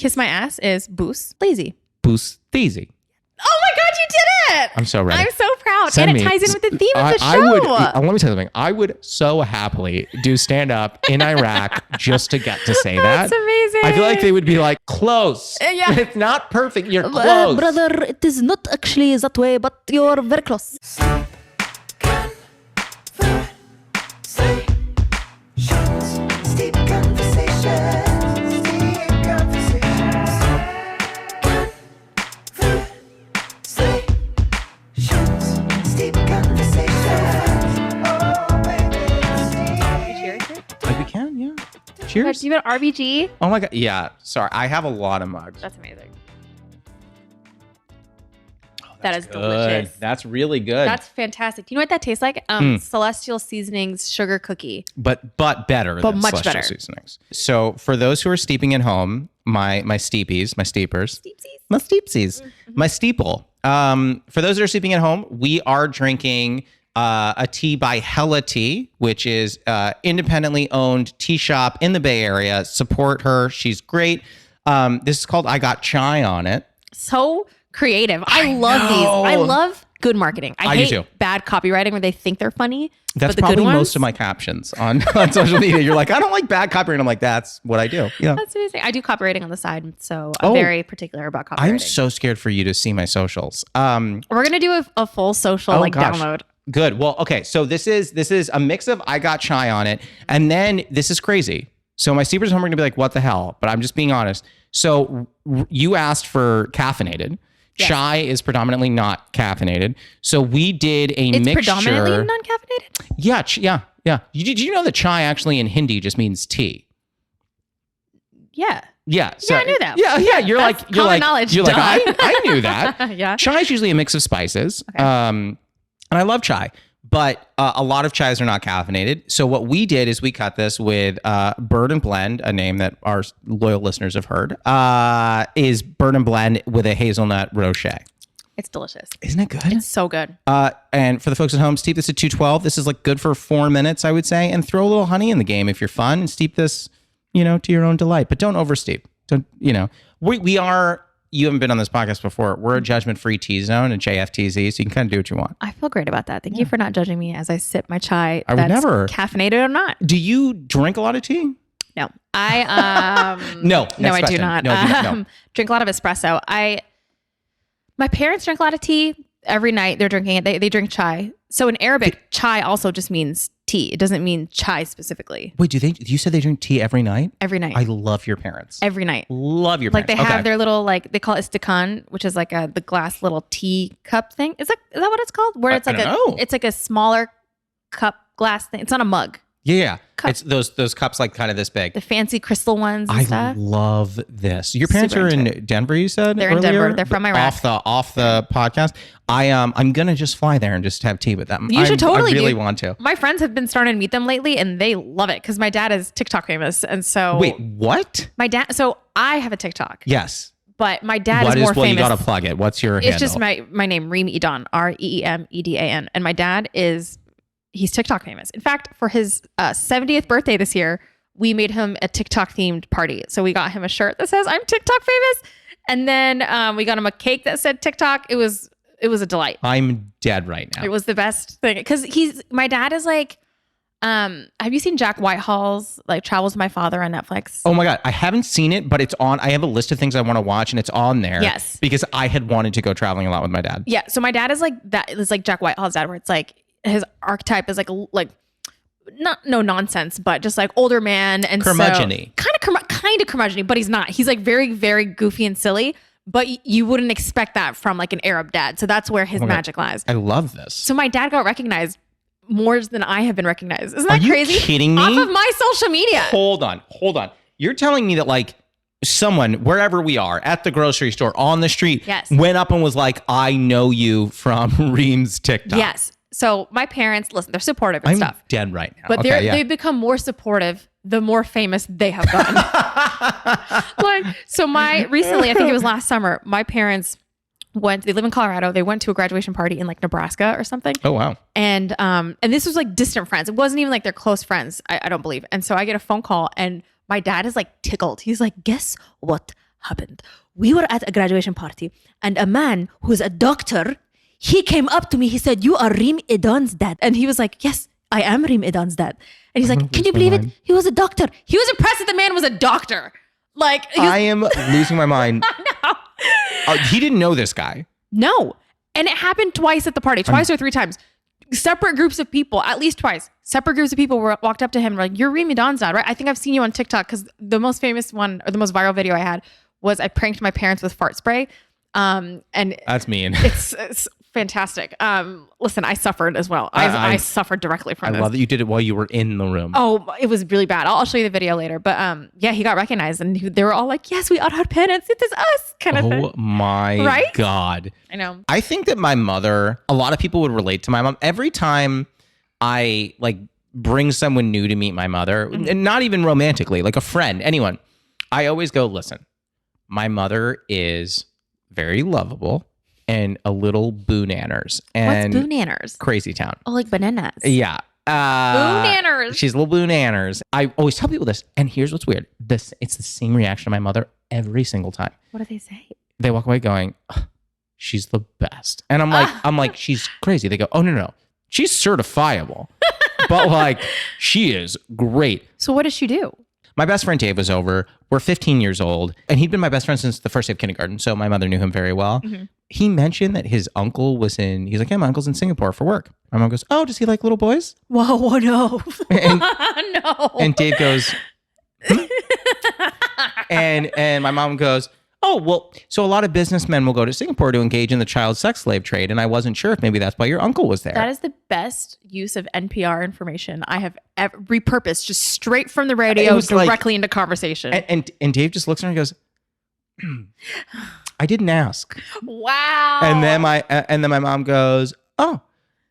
Kiss my ass is boost lazy. Boost Theasy. Oh my God, you did it! I'm so ready. I'm so proud. Send and it me. ties in with the theme of the show. Let me tell you something. I would so happily do stand up in Iraq just to get to say that. That's amazing. I feel like they would be like, close. Yeah. It's not perfect. You're close. Brother, it is not actually that way, but you're very close. Cheers. Do you have an RBG? Oh my God. Yeah. Sorry. I have a lot of mugs. That's amazing. That is good. delicious. That's really good. That's fantastic. Do you know what that tastes like? Celestial Seasonings sugar cookie. But better But than much Celestial better. Seasonings. So for those who are steeping at home, my steepers, my steepsies, my steeple. For those that are steeping at home, we are drinking a tea by Hella Tea, which is independently owned tea shop in the Bay Area. Support her. She's great. This is called I Got Chai on it. So creative. I love these. I love good marketing. I hate do too. bad copywriting where they think they're funny. That's but the probably good ones, most of my captions on social media. You're like, I don't like bad copywriting. I'm like, that's what I do. Yeah. That's amazing. I do copywriting on the side, so I'm very particular about copywriting. I'm so scared for you to see my socials. We're gonna do a full social download. Good. Well, okay. So this is a mix of I Got Chai on it, and then this is crazy. So my steepers at home are gonna be like, what the hell? But I'm just being honest. So you asked for caffeinated. Yes. Chai is predominantly not caffeinated. So we did a mixture. It's predominantly non-caffeinated? Yeah. Did you know that chai actually in Hindi just means tea? Yeah. Yeah. So, I knew that. Yeah. You're like, knowledge. You're like, I knew that. Yeah. Chai is usually a mix of spices. Okay. And I love chai. But a lot of chais are not caffeinated. So what we did is we cut this with Bird and Blend, a name that our loyal listeners have heard, is Bird and Blend with a hazelnut rosé. It's delicious. Isn't it good? It's so good. And for the folks at home, steep this at 212. This is like good for 4 minutes, I would say. And throw a little honey in the game if you're fun. And steep this, to your own delight. But don't oversteep. We are... You haven't been on this podcast before. We're a judgment-free tea zone, a JFTZ, so you can kind of do what you want. I feel great about that. Thank you for not judging me as I sip my chai. I would never. Caffeinated or not. Do you drink a lot of tea? No. I No, I do not. No. Drink a lot of espresso. My parents drink a lot of tea. Every night they're drinking it. They drink chai. So in Arabic, chai also just means tea. It doesn't mean chai specifically. Wait, you said they drink tea every night? Every night. I love your parents. Every night. Love your parents. Like they have their little, they call it istikan, which is like the glass little tea cup thing. Is that what it's called? Where it's like it's like a smaller cup glass thing. It's not a mug. Yeah. Cup. It's those cups like kind of this big. The fancy crystal ones and stuff. I love this. Your parents are in Denver, you said? They're in Denver. They're from Iraq. Off the podcast. I'm gonna just fly there and just have tea with them. You should totally I really want to. My friends have been starting to meet them lately and they love it because my dad is TikTok famous. And so wait, what? My dad, so I have a TikTok. Yes. But my dad is more famous. You gotta plug it. What's your handle? It's just my name, Reem Edan, Reemedan. And my dad he's TikTok famous. In fact, for his 70th birthday this year, we made him a TikTok themed party. So we got him a shirt that says I'm TikTok famous. And then we got him a cake that said TikTok. It was a delight. I'm dead right now. It was the best thing. Cause my dad is like, have you seen Jack Whitehall's like Travels with My Father on Netflix? Oh my God. I haven't seen it, but it's on. I have a list of things I want to watch and it's on there. Yes. Because I had wanted to go traveling a lot with my dad. Yeah. So my dad is like that. It's like Jack Whitehall's dad where it's like, his archetype is like no nonsense, but just like older man and curmudgeon-y. So kind of curmudgeon-y, but he's not. He's like very, very goofy and silly, but you wouldn't expect that from like an Arab dad. So that's where his magic lies. I love this. So my dad got recognized more than I have been recognized. Isn't that crazy? Are you kidding me? Off of my social media. Hold on. You're telling me that like someone, wherever we are, at the grocery store, on the street, went up and was like, I know you from Reem's TikTok. Yes. So my parents, listen, they're supportive and stuff. I'm dead right now. But they've become more supportive the more famous they have gotten. Recently, I think it was last summer, my parents they live in Colorado. They went to a graduation party in like Nebraska or something. Oh, wow. And this was like distant friends. It wasn't even like their close friends, I don't believe. And so I get a phone call and my dad is like tickled. He's like, guess what happened. We were at a graduation party and a man who's a doctor, he came up to me. He said, you are Reem Edan's dad. And he was like, yes, I am Reem Edan's dad. And he's like, can you believe it? He was a doctor. He was impressed that the man was a doctor. Like, I am losing my mind. He didn't know this guy. No. And it happened twice at the party, twice or 3 times. Separate groups of people, at least twice. Separate groups of people walked up to him and were like, you're Reem Edan's dad, right? I think I've seen you on TikTok because the most famous one or the most viral video I had was I pranked my parents with fart spray. And that's mean. It's fantastic. Listen, I suffered as well. I suffered directly from this. I love that you did it while you were in the room. Oh, it was really bad. I'll show you the video later. But yeah, he got recognized and they were all like, yes, we are our parents. It is us kind of thing. Oh my God. I know. I think that my mother, a lot of people would relate to my mom. Every time I like bring someone new to meet my mother, and not even romantically, like a friend, anyone, I always go, listen, my mother is very lovable and a little boo-nanners. And what's boo-nanners? Crazy town. Oh, like bananas. Yeah. Boo-nanners. She's a little boo-nanners. I always tell people this, and here's what's weird. It's the same reaction to my mother every single time. What do they say? They walk away going, "Ugh, she's the best." And I'm like, she's crazy. They go, oh, no. She's certifiable. But like, she is great. So what does she do? My best friend Dave was over. We're 15 years old, and he'd been my best friend since the first day of kindergarten. So my mother knew him very well. Mm-hmm. He mentioned that his uncle was he's like, yeah, my uncle's in Singapore for work. My mom goes, oh, does he like little boys? Whoa, no. And, no. And Dave goes, and my mom goes, oh, well, so a lot of businessmen will go to Singapore to engage in the child sex slave trade. And I wasn't sure if maybe that's why your uncle was there. That is the best use of NPR information I have ever repurposed, just straight from the radio directly into conversation. And Dave just looks at her and goes, I didn't ask. Wow. And then my mom goes, oh.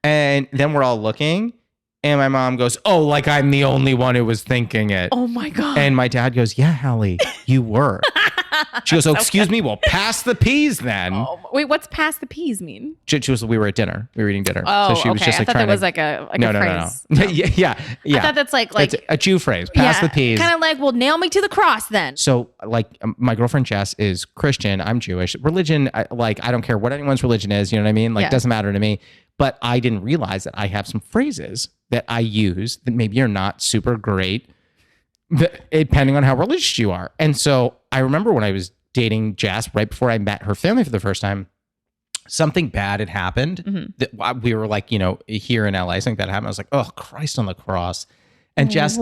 And then we're all looking. And my mom goes, oh, like I'm the only one who was thinking it. Oh my God. And my dad goes, yeah, Hallie, you were. She goes, oh, excuse me. Well, pass the peas then. Oh, wait, what's pass the peas mean? She was, we were at dinner. We were eating dinner. Oh, so she was just like, I thought that was like a phrase. No. Yeah. I thought that's like it's a Jew phrase. Pass the peas. Kind of like, well, nail me to the cross then. So like my girlfriend Jess is Christian. I'm Jewish. Religion, I don't care what anyone's religion is. You know what I mean? Like, it doesn't matter to me. But I didn't realize that I have some phrases that I use that maybe are not super great, depending on how religious you are. And so I remember when I was dating Jess, right before I met her family for the first time, something bad had happened. Mm-hmm. That we were like, here in LA, something that happened. I was like, oh, Christ on the cross. And Jess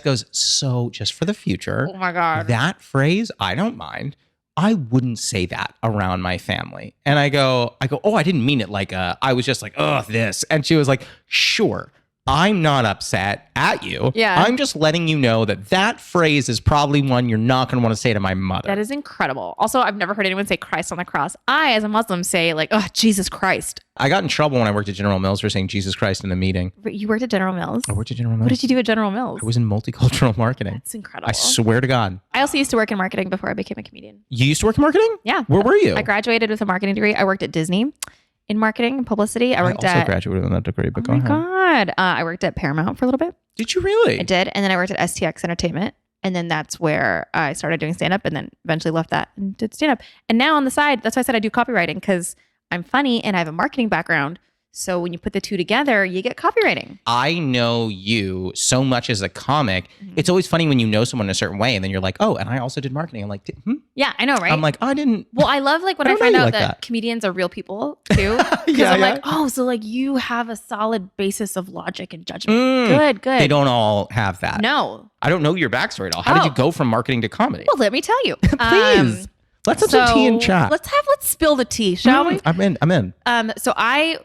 goes, so just for the future, oh my God, that phrase, I don't mind. I wouldn't say that around my family. And I go, oh, I didn't mean it like I was just like, oh, this. And she was like, sure, I'm not upset at you. Yeah. I'm just letting you know that phrase is probably one you're not going to want to say to my mother. That is incredible. Also, I've never heard anyone say Christ on the cross. I, as a Muslim, say like, oh, Jesus Christ. I got in trouble when I worked at General Mills for saying Jesus Christ in a meeting. But you worked at General Mills? I worked at General Mills. What did you do at General Mills? I was in multicultural marketing. That's incredible. I swear to God. I also used to work in marketing before I became a comedian. You used to work in marketing? Yeah. Where were you? I graduated with a marketing degree. I worked at Disney in marketing and publicity. I also graduated with that degree, but go ahead. Oh my God. I worked at Paramount for a little bit. Did you really? I did. And then I worked at STX Entertainment. And then that's where I started doing stand-up and then eventually left that and did stand-up. And now on the side, that's why I said I do copywriting because I'm funny and I have a marketing background. So when you put the two together, you get copywriting. I know you so much as a comic. Mm-hmm. It's always funny when you know someone in a certain way and then you're like, oh, and I also did marketing. I'm like, Yeah, I know, right? I'm like, I didn't. Well, I love like when I find out that comedians are real people too. Because I'm like, oh, so like you have a solid basis of logic and judgment. Good. They don't all have that. No. I don't know your backstory at all. How did you go from marketing to comedy? Well, let me tell you. Please. Let's have some tea and chat. Let's spill the tea, shall we? I'm in. So I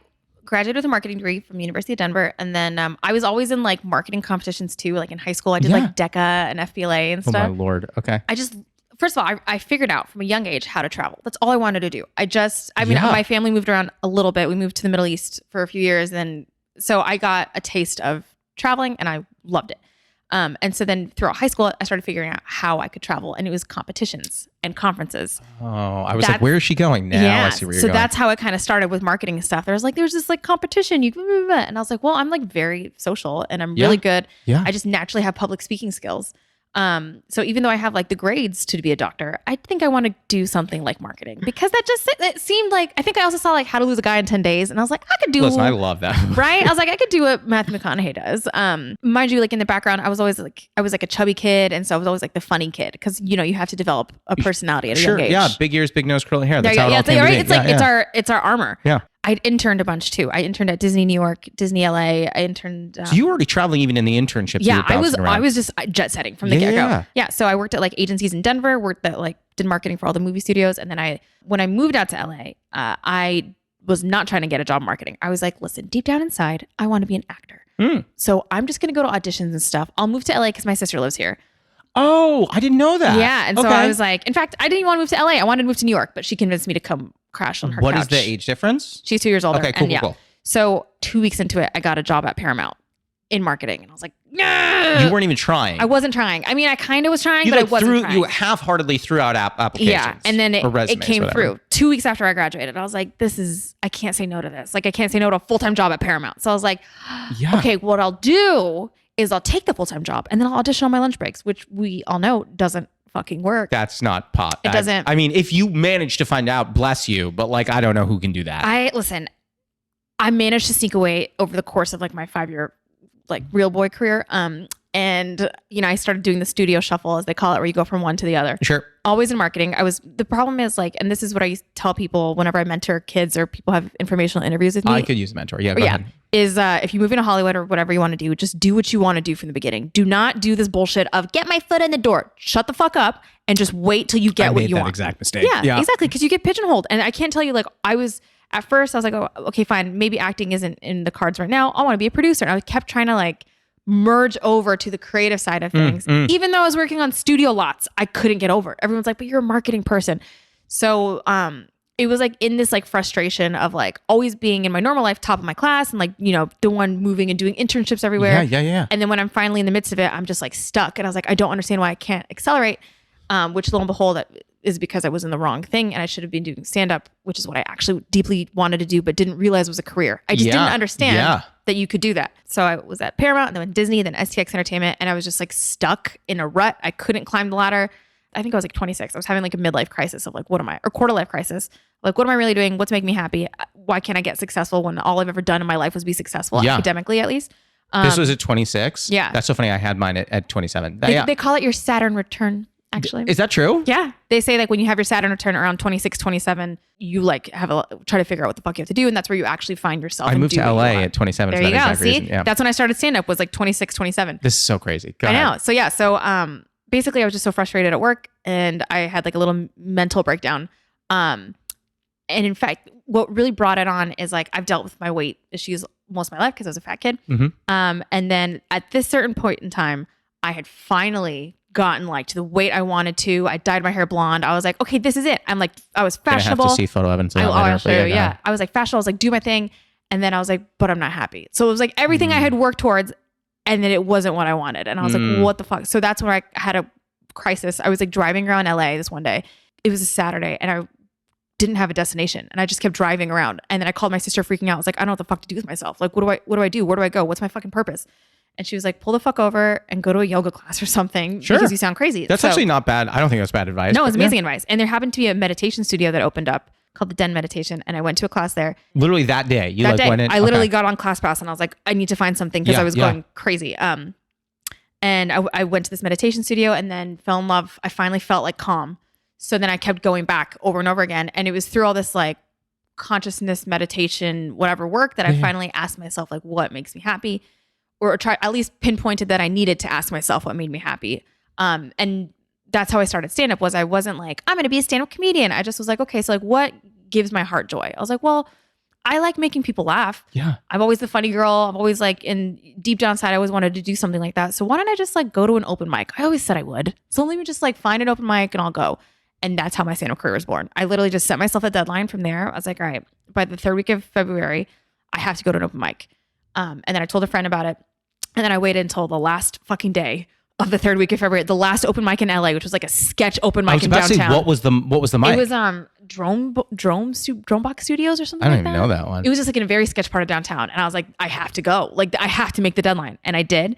graduated with a marketing degree from the University of Denver. And then I was always in like marketing competitions too. Like in high school, I did like DECA and FBLA and stuff. Oh my Lord. Okay. First of all, I figured out from a young age how to travel. That's all I wanted to do. My family moved around a little bit. We moved to the Middle East for a few years. And so I got a taste of traveling and I loved it. And so then throughout high school, I started figuring out how I could travel, and it was competitions and conferences. Oh, I was like, where is she going now? Yeah, I see where you're so going. That's how it kind of started with marketing and stuff. There's this like competition, and I was like, well, I'm like very social and I'm really good. Yeah. I just naturally have public speaking skills. So even though I have like the grades to be a doctor, I think I want to do something like marketing because it seemed like, I think I also saw like How to Lose a Guy in 10 Days. And I was like, I could do. Listen, I love that. Right? I was like, I could do what Matthew McConaughey does. Mind you, like in the background, I was like a chubby kid. And so I was always like the funny kid because, you know, you have to develop a personality at a young age. Yeah. Big ears, big nose, curly hair. That's how it all it's came like, to be. right? It's like, it's our armor. Yeah. I interned a bunch too. I interned at Disney New York, Disney LA. I interned. So you were already traveling even in the internships. Yeah, I was just jet setting from the get go. Yeah. So I worked at like agencies in Denver, did marketing for all the movie studios. And then when I moved out to LA, I was not trying to get a job in marketing. I was like, listen, deep down inside, I want to be an actor. So I'm just going to go to auditions and stuff. I'll move to LA because my sister lives here. Oh, I didn't know that. Yeah. And so I was like, in fact, I didn't even want to move to LA. I wanted to move to New York, but she convinced me to come crash on her couch. What is the age difference? She's 2 years older. Okay, cool. So 2 weeks into it, I got a job at Paramount in marketing. And I was like, nah. You weren't even trying. I wasn't trying. I mean, I kind of was trying, but I wasn't trying. You half-heartedly threw out applications. Yeah. And then resumes, it came whatever. through 2 weeks after I graduated. I was like, I can't say no to this. Like, I can't say no to a full-time job at Paramount. So I was like, okay, what I'll do is I'll take the full-time job and then I'll audition on my lunch breaks, which we all know doesn't fucking work. That's not pot. It doesn't. I mean, if you manage to find out, bless you. But like, I don't know who can do that. I managed to sneak away over the course of like my 5-year like real boy career. And you know, I started doing the studio shuffle, as they call it, where you go from one to the other. Sure. Always in marketing. The problem is like, and this is what I used to tell people whenever I mentor kids or people have informational interviews with me. I could use a mentor. Yeah. Go ahead. Is if you move into Hollywood or whatever you want to do, just do what you want to do from the beginning. Do not do this bullshit of get my foot in the door. Shut the fuck up and just wait till you get what you want. Exact mistake. Yeah, exactly. Because you get pigeonholed. And I can't tell you, like, at first I was like, oh, okay, fine. Maybe acting isn't in the cards right now. I want to be a producer. And I kept trying to like merge over to the creative side of things. Even though I was working on studio lots, I couldn't get over it. Everyone's like, but you're a marketing person. So it was like in this like frustration of like always being in my normal life, top of my class, and like, you know, the one moving and doing internships everywhere. Yeah. And then when I'm finally in the midst of it, I'm just like stuck. And I was like, I don't understand why I can't accelerate. Which lo and behold, that is because I was in the wrong thing and I should have been doing stand-up, which is what I actually deeply wanted to do, but didn't realize was a career. I just didn't understand that you could do that. So I was at Paramount and then Disney, then STX Entertainment, and I was just like stuck in a rut. I couldn't climb the ladder. I think I was like 26. I was having like a midlife crisis of like, or quarter life crisis. Like, what am I really doing? What's making me happy? Why can't I get successful when all I've ever done in my life was be successful academically, at least? This was at 26. Yeah. That's so funny. I had mine at 27. They call it your Saturn return, actually. Is that true? Yeah. They say like when you have your Saturn return around 26, 27, you like try to figure out what the fuck you have to do. And that's where you actually find yourself. I moved to LA at 27. There you go. See, reason. Yeah. That's when I started stand up, was like 26, 27. This is so crazy. Go I ahead. know. So yeah. So basically I was just so frustrated at work and I had like a little mental breakdown. And in fact, what really brought it on is like, I've dealt with my weight issues most of my life because I was a fat kid. And then at this certain point in time, I had finally gotten like to the weight I wanted to. I dyed my hair blonde. I was like, okay, this is it. I was fashionable. I have to see photo evidence of that I'll later, show you. Yeah. I was like fashionable. I was like, do my thing. And then I was like, but I'm not happy. So it was like everything I had worked towards and then it wasn't what I wanted. And I was like, what the fuck? So that's where I had a crisis. I was like driving around LA this one day. It was a Saturday and I didn't have a destination and I just kept driving around. And then I called my sister freaking out. I was like, I don't know what the fuck to do with myself. Like, what do I do? Where do I go? What's my fucking purpose? And she was like, pull the fuck over and go to a yoga class or something because you sound crazy. That's actually not bad. I don't think that's bad advice. No, it's amazing advice. And there happened to be a meditation studio that opened up called the Den Meditation. And I went to a class there. Literally that day. Went in? I literally got on ClassPass and I was like, I need to find something because I was going crazy. And I went to this meditation studio and then fell in love. I finally felt like calm. So then I kept going back over and over again. And it was through all this like consciousness, meditation, whatever work that I finally asked myself, like, what makes me happy? Or try at least pinpointed that I needed to ask myself what made me happy. And that's how I started stand-up. I wasn't like, I'm going to be a stand-up comedian. I just was like, okay, so like what gives my heart joy? I was like, well, I like making people laugh. Yeah. I'm always the funny girl. I'm always like in deep down inside, I always wanted to do something like that. So why don't I just like go to an open mic? I always said I would. So let me just like find an open mic and I'll go. And that's how my stand-up career was born. I literally just set myself a deadline from there. I was like, all right, by the third week of February, I have to go to an open mic. And then I told a friend about it. And then I waited until the last fucking day of the third week of February, the last open mic in LA, which was like a sketch open mic in downtown. Say, what was the mic? It was Dromebox Studios or something. I don't like even that. know that one. It was just like in a very sketch part of downtown, and I was like, I have to go. Like I have to make the deadline, and I did.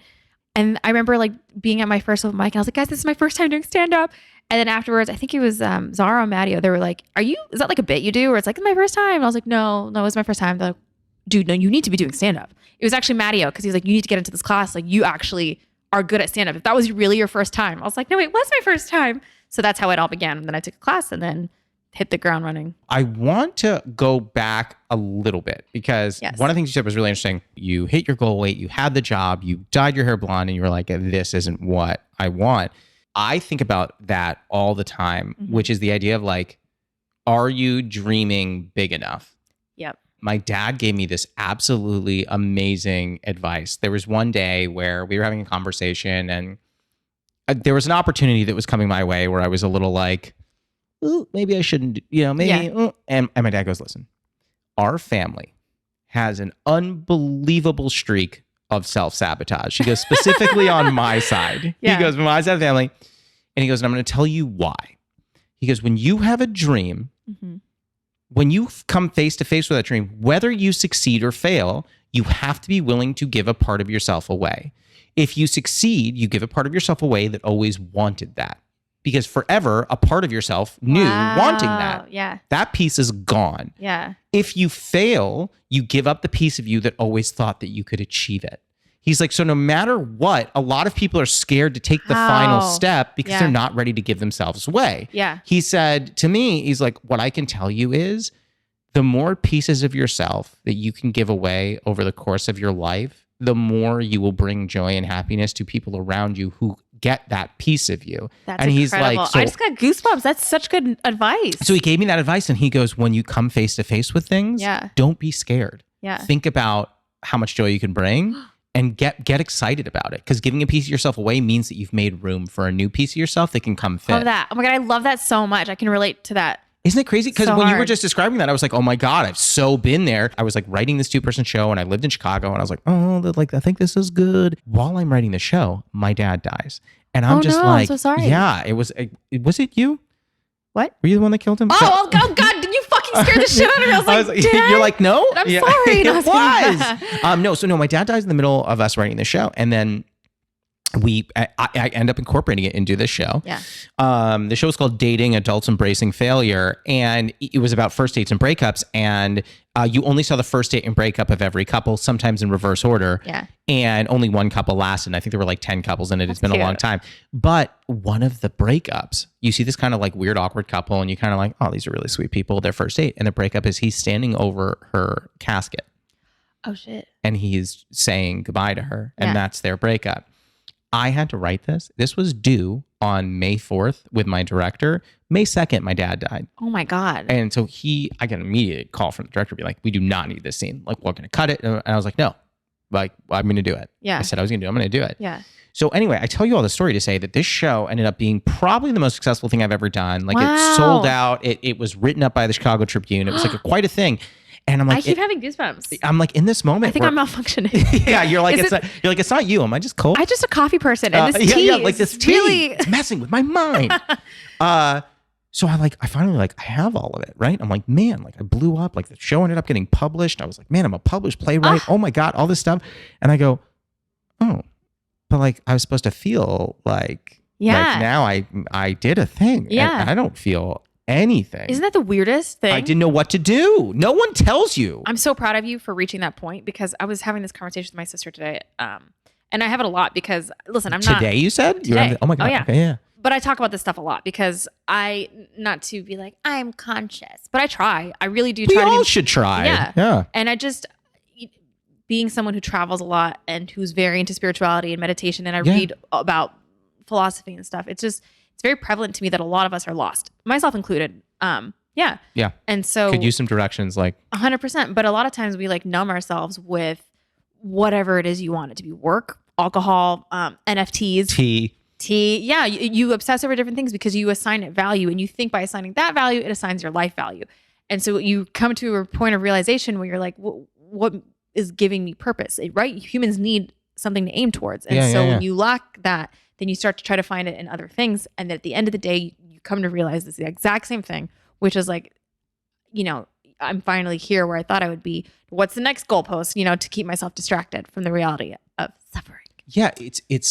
And I remember like being at my first open mic and I was like, guys, this is my first time doing stand up. And then afterwards, I think it was Zara and Matteo. They were like, is that like a bit you do? Or it's like, my first time. And I was like, no, it's my first time. They're like, dude, no, you need to be doing stand up. It was actually Matteo because he's like, you need to get into this class. Like you actually are good at stand up. If that was really your first time. I was like, no, it was my first time. So that's how it all began. And then I took a class and then hit the ground running. I want to go back a little bit because one of the things you said was really interesting. You hit your goal weight, you had the job, you dyed your hair blonde, and you were like, this isn't what I want. I think about that all the time, which is the idea of like, are you dreaming big enough? Yep. My dad gave me this absolutely amazing advice. There was one day where we were having a conversation and there was an opportunity that was coming my way where I was a little like, ooh, maybe I shouldn't, maybe. Yeah. And my dad goes, listen, our family has an unbelievable streak of self-sabotage. He goes, specifically on my side. Yeah. He goes, my side of the family. And he goes, and I'm going to tell you why. He goes, when you have a dream, when you come face to face with that dream, whether you succeed or fail, you have to be willing to give a part of yourself away. If you succeed, you give a part of yourself away that always wanted that. Because forever, a part of yourself knew wanting that. Yeah. That piece is gone. Yeah. If you fail, you give up the piece of you that always thought that you could achieve it. He's like, so no matter what, a lot of people are scared to take the final step because they're not ready to give themselves away. Yeah. He said to me, he's like, what I can tell you is the more pieces of yourself that you can give away over the course of your life, the more you will bring joy and happiness to people around you who get that piece of you. That's incredible. He's like, I just got goosebumps. That's such good advice. So he gave me that advice and he goes, when you come face to face with things, don't be scared. Yeah. Think about how much joy you can bring and get excited about it. Because giving a piece of yourself away means that you've made room for a new piece of yourself that can come fit. Love that. Oh my God, I love that so much. I can relate to that. Isn't it crazy? Because when you were just describing that, I was like, oh my God, I've so been there. I was like writing this 2-person show and I lived in Chicago and I was like, I think this is good. While I'm writing the show, my dad dies. And I'm I'm so sorry. Yeah, was it you? What? Were you the one that killed him? Oh God, did you fucking scare the shit out of me? I was like, you're like, no? I'm sorry. No, it was. No, my dad dies in the middle of us writing the show. And then I end up incorporating it into this show. Yeah. The show was called Dating Adults Embracing Failure. And it was about first dates and breakups. And you only saw the first date and breakup of every couple, sometimes in reverse order. Yeah. And only one couple lasted. I think there were like 10 couples in it. It's been a long time. But one of the breakups, you see this kind of like weird, awkward couple and you kind of like, oh, these are really sweet people, their first date. And the breakup is he's standing over her casket. Oh, shit. And he's saying goodbye to her. And that's their breakup. I had to write this. This was due on May 4th with my director. May 2nd, my dad died. Oh my God. And so I got an immediate call from the director be like, we do not need this scene. Like, we're going to cut it. And I was like, no, like, I'm going to do it. Yeah. I said I was going to do it. I'm going to do it. Yeah. So anyway, I tell you all the story to say that this show ended up being probably the most successful thing I've ever done. Like it sold out. It was written up by the Chicago Tribune. It was like quite a thing. And I'm like, I keep having goosebumps. I'm like in this moment. I think I'm malfunctioning. Yeah, you're like it's not you. Am I just cold? I'm just a coffee person, and this tea, like this tea, really... it's messing with my mind. So I finally I have all of it, right? I'm like, man, I blew up. Like the show ended up getting published. I was like, man, I'm a published playwright. Oh my God, all this stuff. And I go, oh, but I was supposed to feel like now I did a thing. Yeah, and I don't feel anything. Isn't that the weirdest thing? I didn't know what to do. No one tells you. I'm so proud of you for reaching that point because I was having this conversation with my sister today. And I have it a lot because listen, I'm not today. You said today. Oh my God. Oh, yeah. Okay, yeah. But I talk about this stuff a lot because not to be like I'm conscious, but I try. I really do try. We all should try. Yeah. And I just being someone who travels a lot and who's very into spirituality and meditation, and I read about philosophy and stuff. It's very prevalent to me that a lot of us are lost, myself included. Yeah. And so could use some directions, 100%. But a lot of times we numb ourselves with whatever it is you want it to be: work, alcohol, NFTs, tea. Yeah. You obsess over different things because you assign it value, and you think by assigning that value, it assigns your life value. And so you come to a point of realization where you're like, what is giving me purpose? Right? Humans need something to aim towards. And when you lack that, then you start to try to find it in other things. And at the end of the day, you come to realize it's the exact same thing, which is I'm finally here where I thought I would be. What's the next goalpost, to keep myself distracted from the reality of suffering? Yeah, it's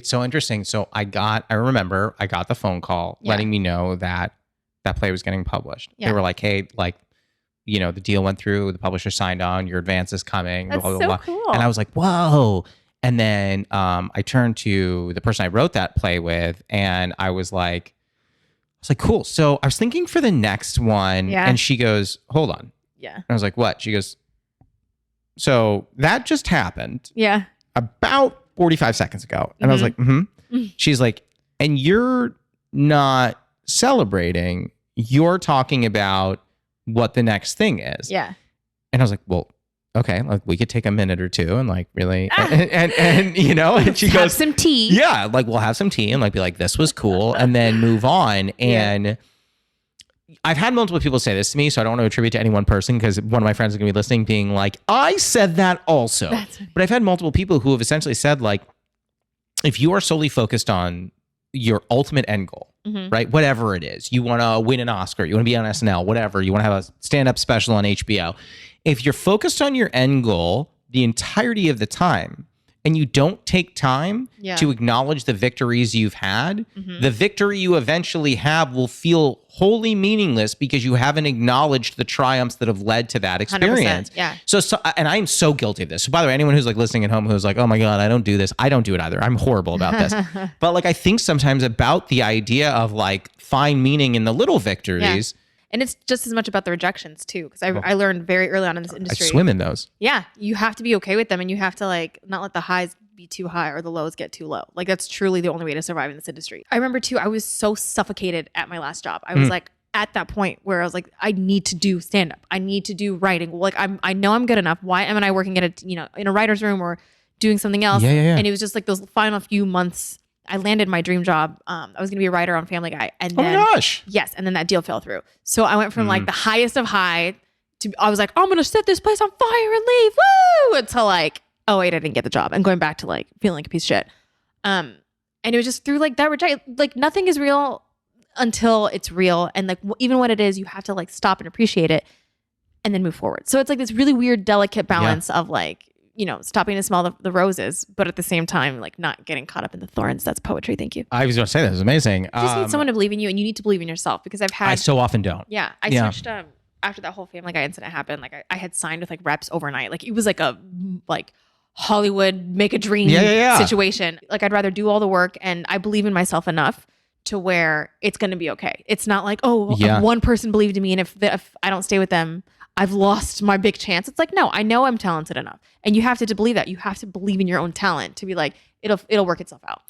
so interesting. So I remember I got the phone call letting me know that play was getting published. Yeah. They were like, hey, like, you know, the deal went through, the publisher signed on, your advance is coming, That's blah, blah, so blah. cool. And I was like, whoa. And then I turned to the person I wrote that play with, and I was like, cool. So I was thinking for the next one. Yeah. And she goes, hold on. Yeah. And I was like, what? She goes, so that just happened Yeah. about 45 seconds ago. And I was like, She's like, and you're not celebrating, you're talking about what the next thing is. Yeah. And I was like, well, okay, like we could take a minute or two and like really, and you know, and she Have goes, some tea. yeah, like we'll have some tea and like be like, this was cool, and then move on. And I've had multiple people say this to me, so I don't want to attribute to any one person because one of my friends is going to be listening being like, I said that also. But I've had multiple people who have essentially said like, if you are solely focused on your ultimate end goal, right? Whatever it is, you want to win an Oscar, you want to be on SNL, whatever, you want to have a stand-up special on HBO. If you're focused on your end goal the entirety of the time, and you don't take time to acknowledge the victories you've had, the victory you eventually have will feel wholly meaningless because you haven't acknowledged the triumphs that have led to that experience. Yeah. So, and I'm so guilty of this. So by the way, anyone who's like listening at home who's like, oh my God, I don't do this. I don't do it either. I'm horrible about this. But like, I think sometimes about the idea of like find meaning in the little victories. Yeah. And it's just as much about the rejections too, because I learned very early on in this industry. I swim in those. Yeah, you have to be okay with them, and you have to like not let the highs be too high or the lows get too low. Like that's truly the only way to survive in this industry. I remember too, I was so suffocated at my last job. I was like at that point where I was like, I need to do stand up. I need to do writing. Like I know I'm good enough. Why am I working at in a writer's room or doing something else? Yeah. And it was just like those final few months. I landed my dream job. I was going to be a writer on Family Guy. And then, oh my gosh. Yes. And then that deal fell through. So I went from like the highest of high to, I was like, I'm going to set this place on fire and leave. Woo! Until like, oh wait, I didn't get the job. And going back to like feeling like a piece of shit. And it was just through like that like nothing is real until it's real. And like even when it is, you have to like stop and appreciate it and then move forward. So it's like this really weird, delicate balance of like, stopping to smell the roses, but at the same time, like not getting caught up in the thorns. That's poetry. Thank you. I was going to say that was amazing. You just need someone to believe in you, and you need to believe in yourself because I so often don't. Yeah. I searched after that whole Family Guy incident happened. Like I had signed with like reps overnight. Like it was like a Hollywood make a dream situation. Like I'd rather do all the work, and I believe in myself enough to where it's going to be okay. It's not like, one person believed in me, and if I don't stay with them, I've lost my big chance. It's like, no, I know I'm talented enough. And you have to believe that. You have to believe in your own talent to be like, it'll work itself out.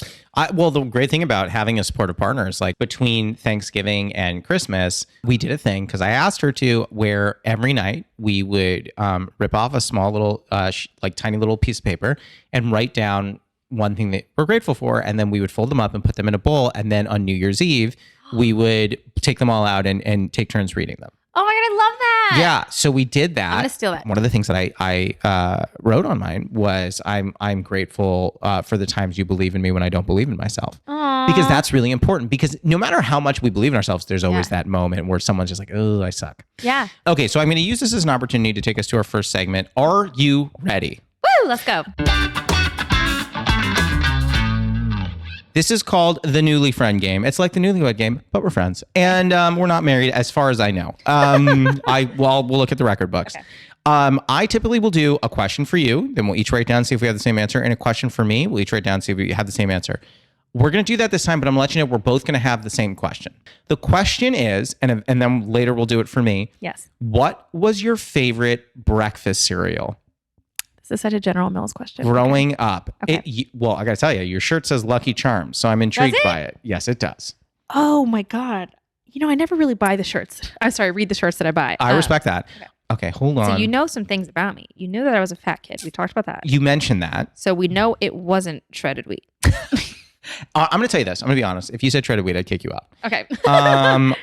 Well, the great thing about having a supportive partner is like between Thanksgiving and Christmas, we did a thing because I asked her to where every night we would rip off a small little, tiny little piece of paper and write down one thing that we're grateful for. And then we would fold them up and put them in a bowl. And then on New Year's Eve, we would take them all out and take turns reading them. Oh my God, I love that. Yeah, so we did that. I'm gonna steal that. One of the things that I wrote on mine was I'm grateful for the times you believe in me when I don't believe in myself. Aww. Because that's really important. Because no matter how much we believe in ourselves, there's always that moment where someone's just like, oh, I suck. Yeah. Okay, so I'm going to use this as an opportunity to take us to our first segment. Are you ready? Woo, let's go. This is called the Newly Friend Game. It's like the Newlywed Game, but we're friends. And we're not married as far as I know. We'll look at the record books. Okay. I typically will do a question for you. Then we'll each write down, see if we have the same answer. And a question for me. We'll each write down, see if we have the same answer. We're going to do that this time, but I'm going to let you know we're both going to have the same question. The question is, and then later we'll do it for me. Yes. What was your favorite breakfast cereal? This is such a General Mills question. Growing up. Okay. Well, I got to tell you, your shirt says Lucky Charms, so I'm intrigued by it. Yes, it does. Oh my God. I never really buy the shirts. I'm sorry, read the shirts that I buy. I respect that. Okay, hold on. So you know some things about me. You knew that I was a fat kid. We talked about that. You mentioned that. So we know it wasn't shredded wheat. I'm going to tell you this. I'm going to be honest. If you said shredded wheat, I'd kick you out. Okay.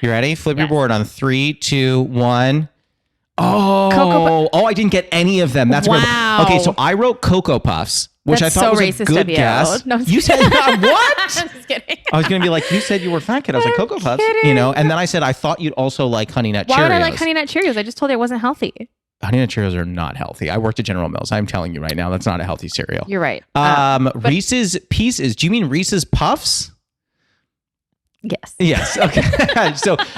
You ready? Flip your board on 3, 2, 1. Cocoa I didn't get any of them. That's wow. Okay, so I wrote Cocoa Puffs, which That's I thought so was racist a good of you. guess. No, you said what? I'm just kidding. I was going to be like, you said you were a fat kid. I was like, Cocoa Puffs, kidding. And then I said, I thought you'd also like Honey Nut Cheerios. Why would I like Honey Nut Cheerios? I just told you it wasn't healthy. Honey Nut Cheerios are not healthy. I worked at General Mills. I'm telling you right now, that's not a healthy cereal. You're right. Reese's Pieces. Do you mean Reese's Puffs? Yes. Yes.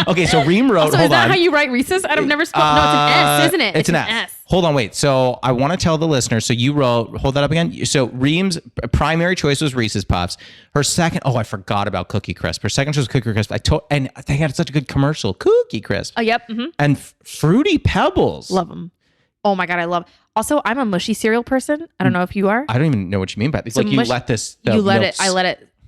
Okay. So Reem wrote. Also, hold is that on. how you write Reese's? I've never spelled. No, it's an S, isn't it? It's an S. Hold on, wait. So I want to tell the listener. So you wrote. Hold that up again. So Reem's primary choice was Reese's Puffs. Her second. Oh, I forgot about Cookie Crisp. Her second choice was Cookie Crisp. And they had such a good commercial. Cookie Crisp. Oh, yep. Mm-hmm. And Fruity Pebbles. Love them. Oh my God, I love. Also, I'm a mushy cereal person. I don't know if you are. I don't even know what you mean by this. So like you let this. You let it.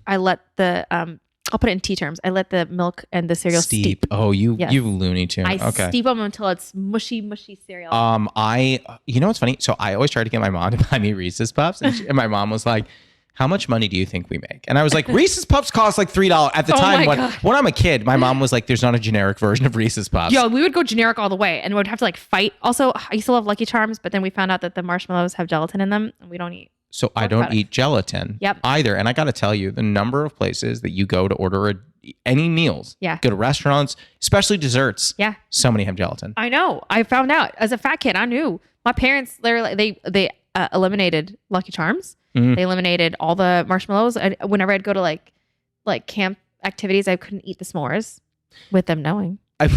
I let the. I'll put it in tea terms. I let the milk and the cereal steep. Oh, you Looney Tune. I Okay. steep them until it's mushy cereal. You know what's funny? So I always tried to get my mom to buy me Reese's Puffs, and my mom was like, "How much money do you think we make?" And I was like, "Reese's Puffs cost like $3 at the time." When I'm a kid, my mom was like, "There's not a generic version of Reese's Puffs." Yo, we would go generic all the way, and we would have to like fight. Also, I used to love Lucky Charms, but then we found out that the marshmallows have gelatin in them, and we don't eat. So I don't eat gelatin either. And I got to tell you, the number of places that you go to order any meals, go to restaurants, especially desserts. Yeah. So many have gelatin. I know. I found out as a fat kid. I knew. My parents, they eliminated Lucky Charms. Mm-hmm. They eliminated all the marshmallows. Whenever I'd go to like camp activities, I couldn't eat the s'mores with them knowing. I'm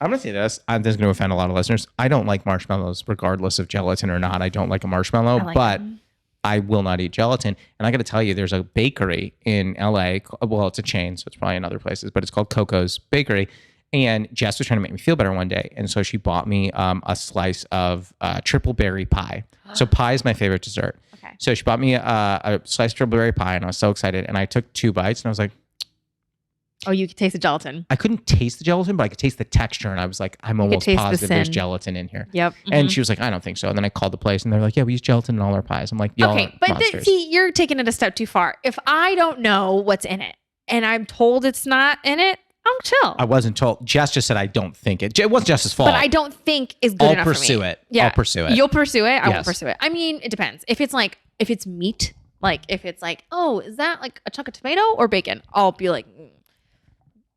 going to say this. This is going to offend a lot of listeners. I don't like marshmallows regardless of gelatin or not. I don't like a marshmallow, but I will not eat gelatin. And I got to tell you, there's a bakery in LA. Well, it's a chain, so it's probably in other places, but it's called Coco's Bakery. And Jess was trying to make me feel better one day. And so she bought me a slice of triple berry pie. So pie is my favorite dessert. Okay. So she bought me a slice of triple berry pie, and I was so excited. And I took 2 bites, and I was like, oh, you could taste the gelatin. I couldn't taste the gelatin, but I could taste the texture. And I was like, I'm almost positive there's gelatin in here. Yep. Mm-hmm. And she was like, I don't think so. And then I called the place, and they're like, yeah, we use gelatin in all our pies. I'm like, y'all okay, are but monsters. see, you're taking it a step too far. If I don't know what's in it and I'm told it's not in it, I'm chill. I wasn't told. Jess just said I don't think it. It wasn't Jess's fault. But I don't think is good enough for me. I'll pursue it. Yeah. I'll pursue it. You'll pursue it? I Yes. won't pursue it. I mean, it depends. If it's meat, like if it's like, oh, is that like a chunk of tomato or bacon? I'll be like,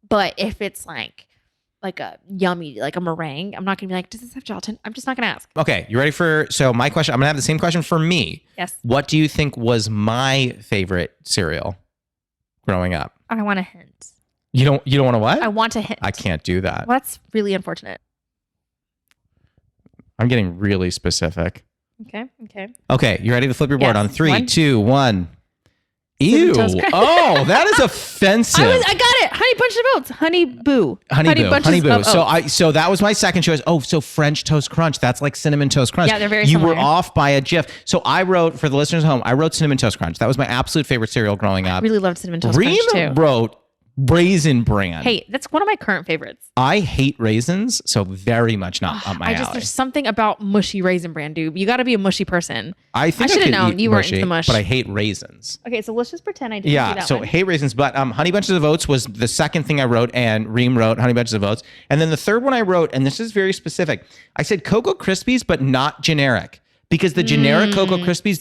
But if it's like a yummy, like a meringue, I'm not going to be like, does this have gelatin? I'm just not going to ask. Okay. You ready so my question, I'm going to have the same question for me. Yes. What do you think was my favorite cereal growing up? I want a hint. You don't want to what? I want a hint. I can't do that. Well, that's really unfortunate. I'm getting really specific. Okay. Okay. You ready to flip your board Yes. on 3, 1. 2, 1. Cinnamon Ew. Toast Crunch. Oh, that is offensive. I got it. Honey Bunches of Oats. Honey Boo. Honey Boo. Of Oats. So that was my second choice. Oh, so French Toast Crunch. That's like Cinnamon Toast Crunch. Yeah, they're very You similar. were off by a GIF. So I wrote, for the listeners at home, I wrote Cinnamon Toast Crunch. That was my absolute favorite cereal growing up. I really loved Cinnamon Toast Reem Crunch too. wrote Raisin Bran. Hey, that's one of my current favorites. I hate raisins, so very much not up my alley. There's something about mushy Raisin Bran, dude. You got to be a mushy person. I think I should have could known eat you weren't mushy, into the mush. but I hate raisins. Okay, so let's just pretend I didn't see that so one. hate raisins, but Honey Bunches of Oats was the second thing I wrote, and Reem wrote Honey Bunches of Oats. And then the third one I wrote, and this is very specific, I said Cocoa Krispies, but not generic. Because the generic Cocoa Krispies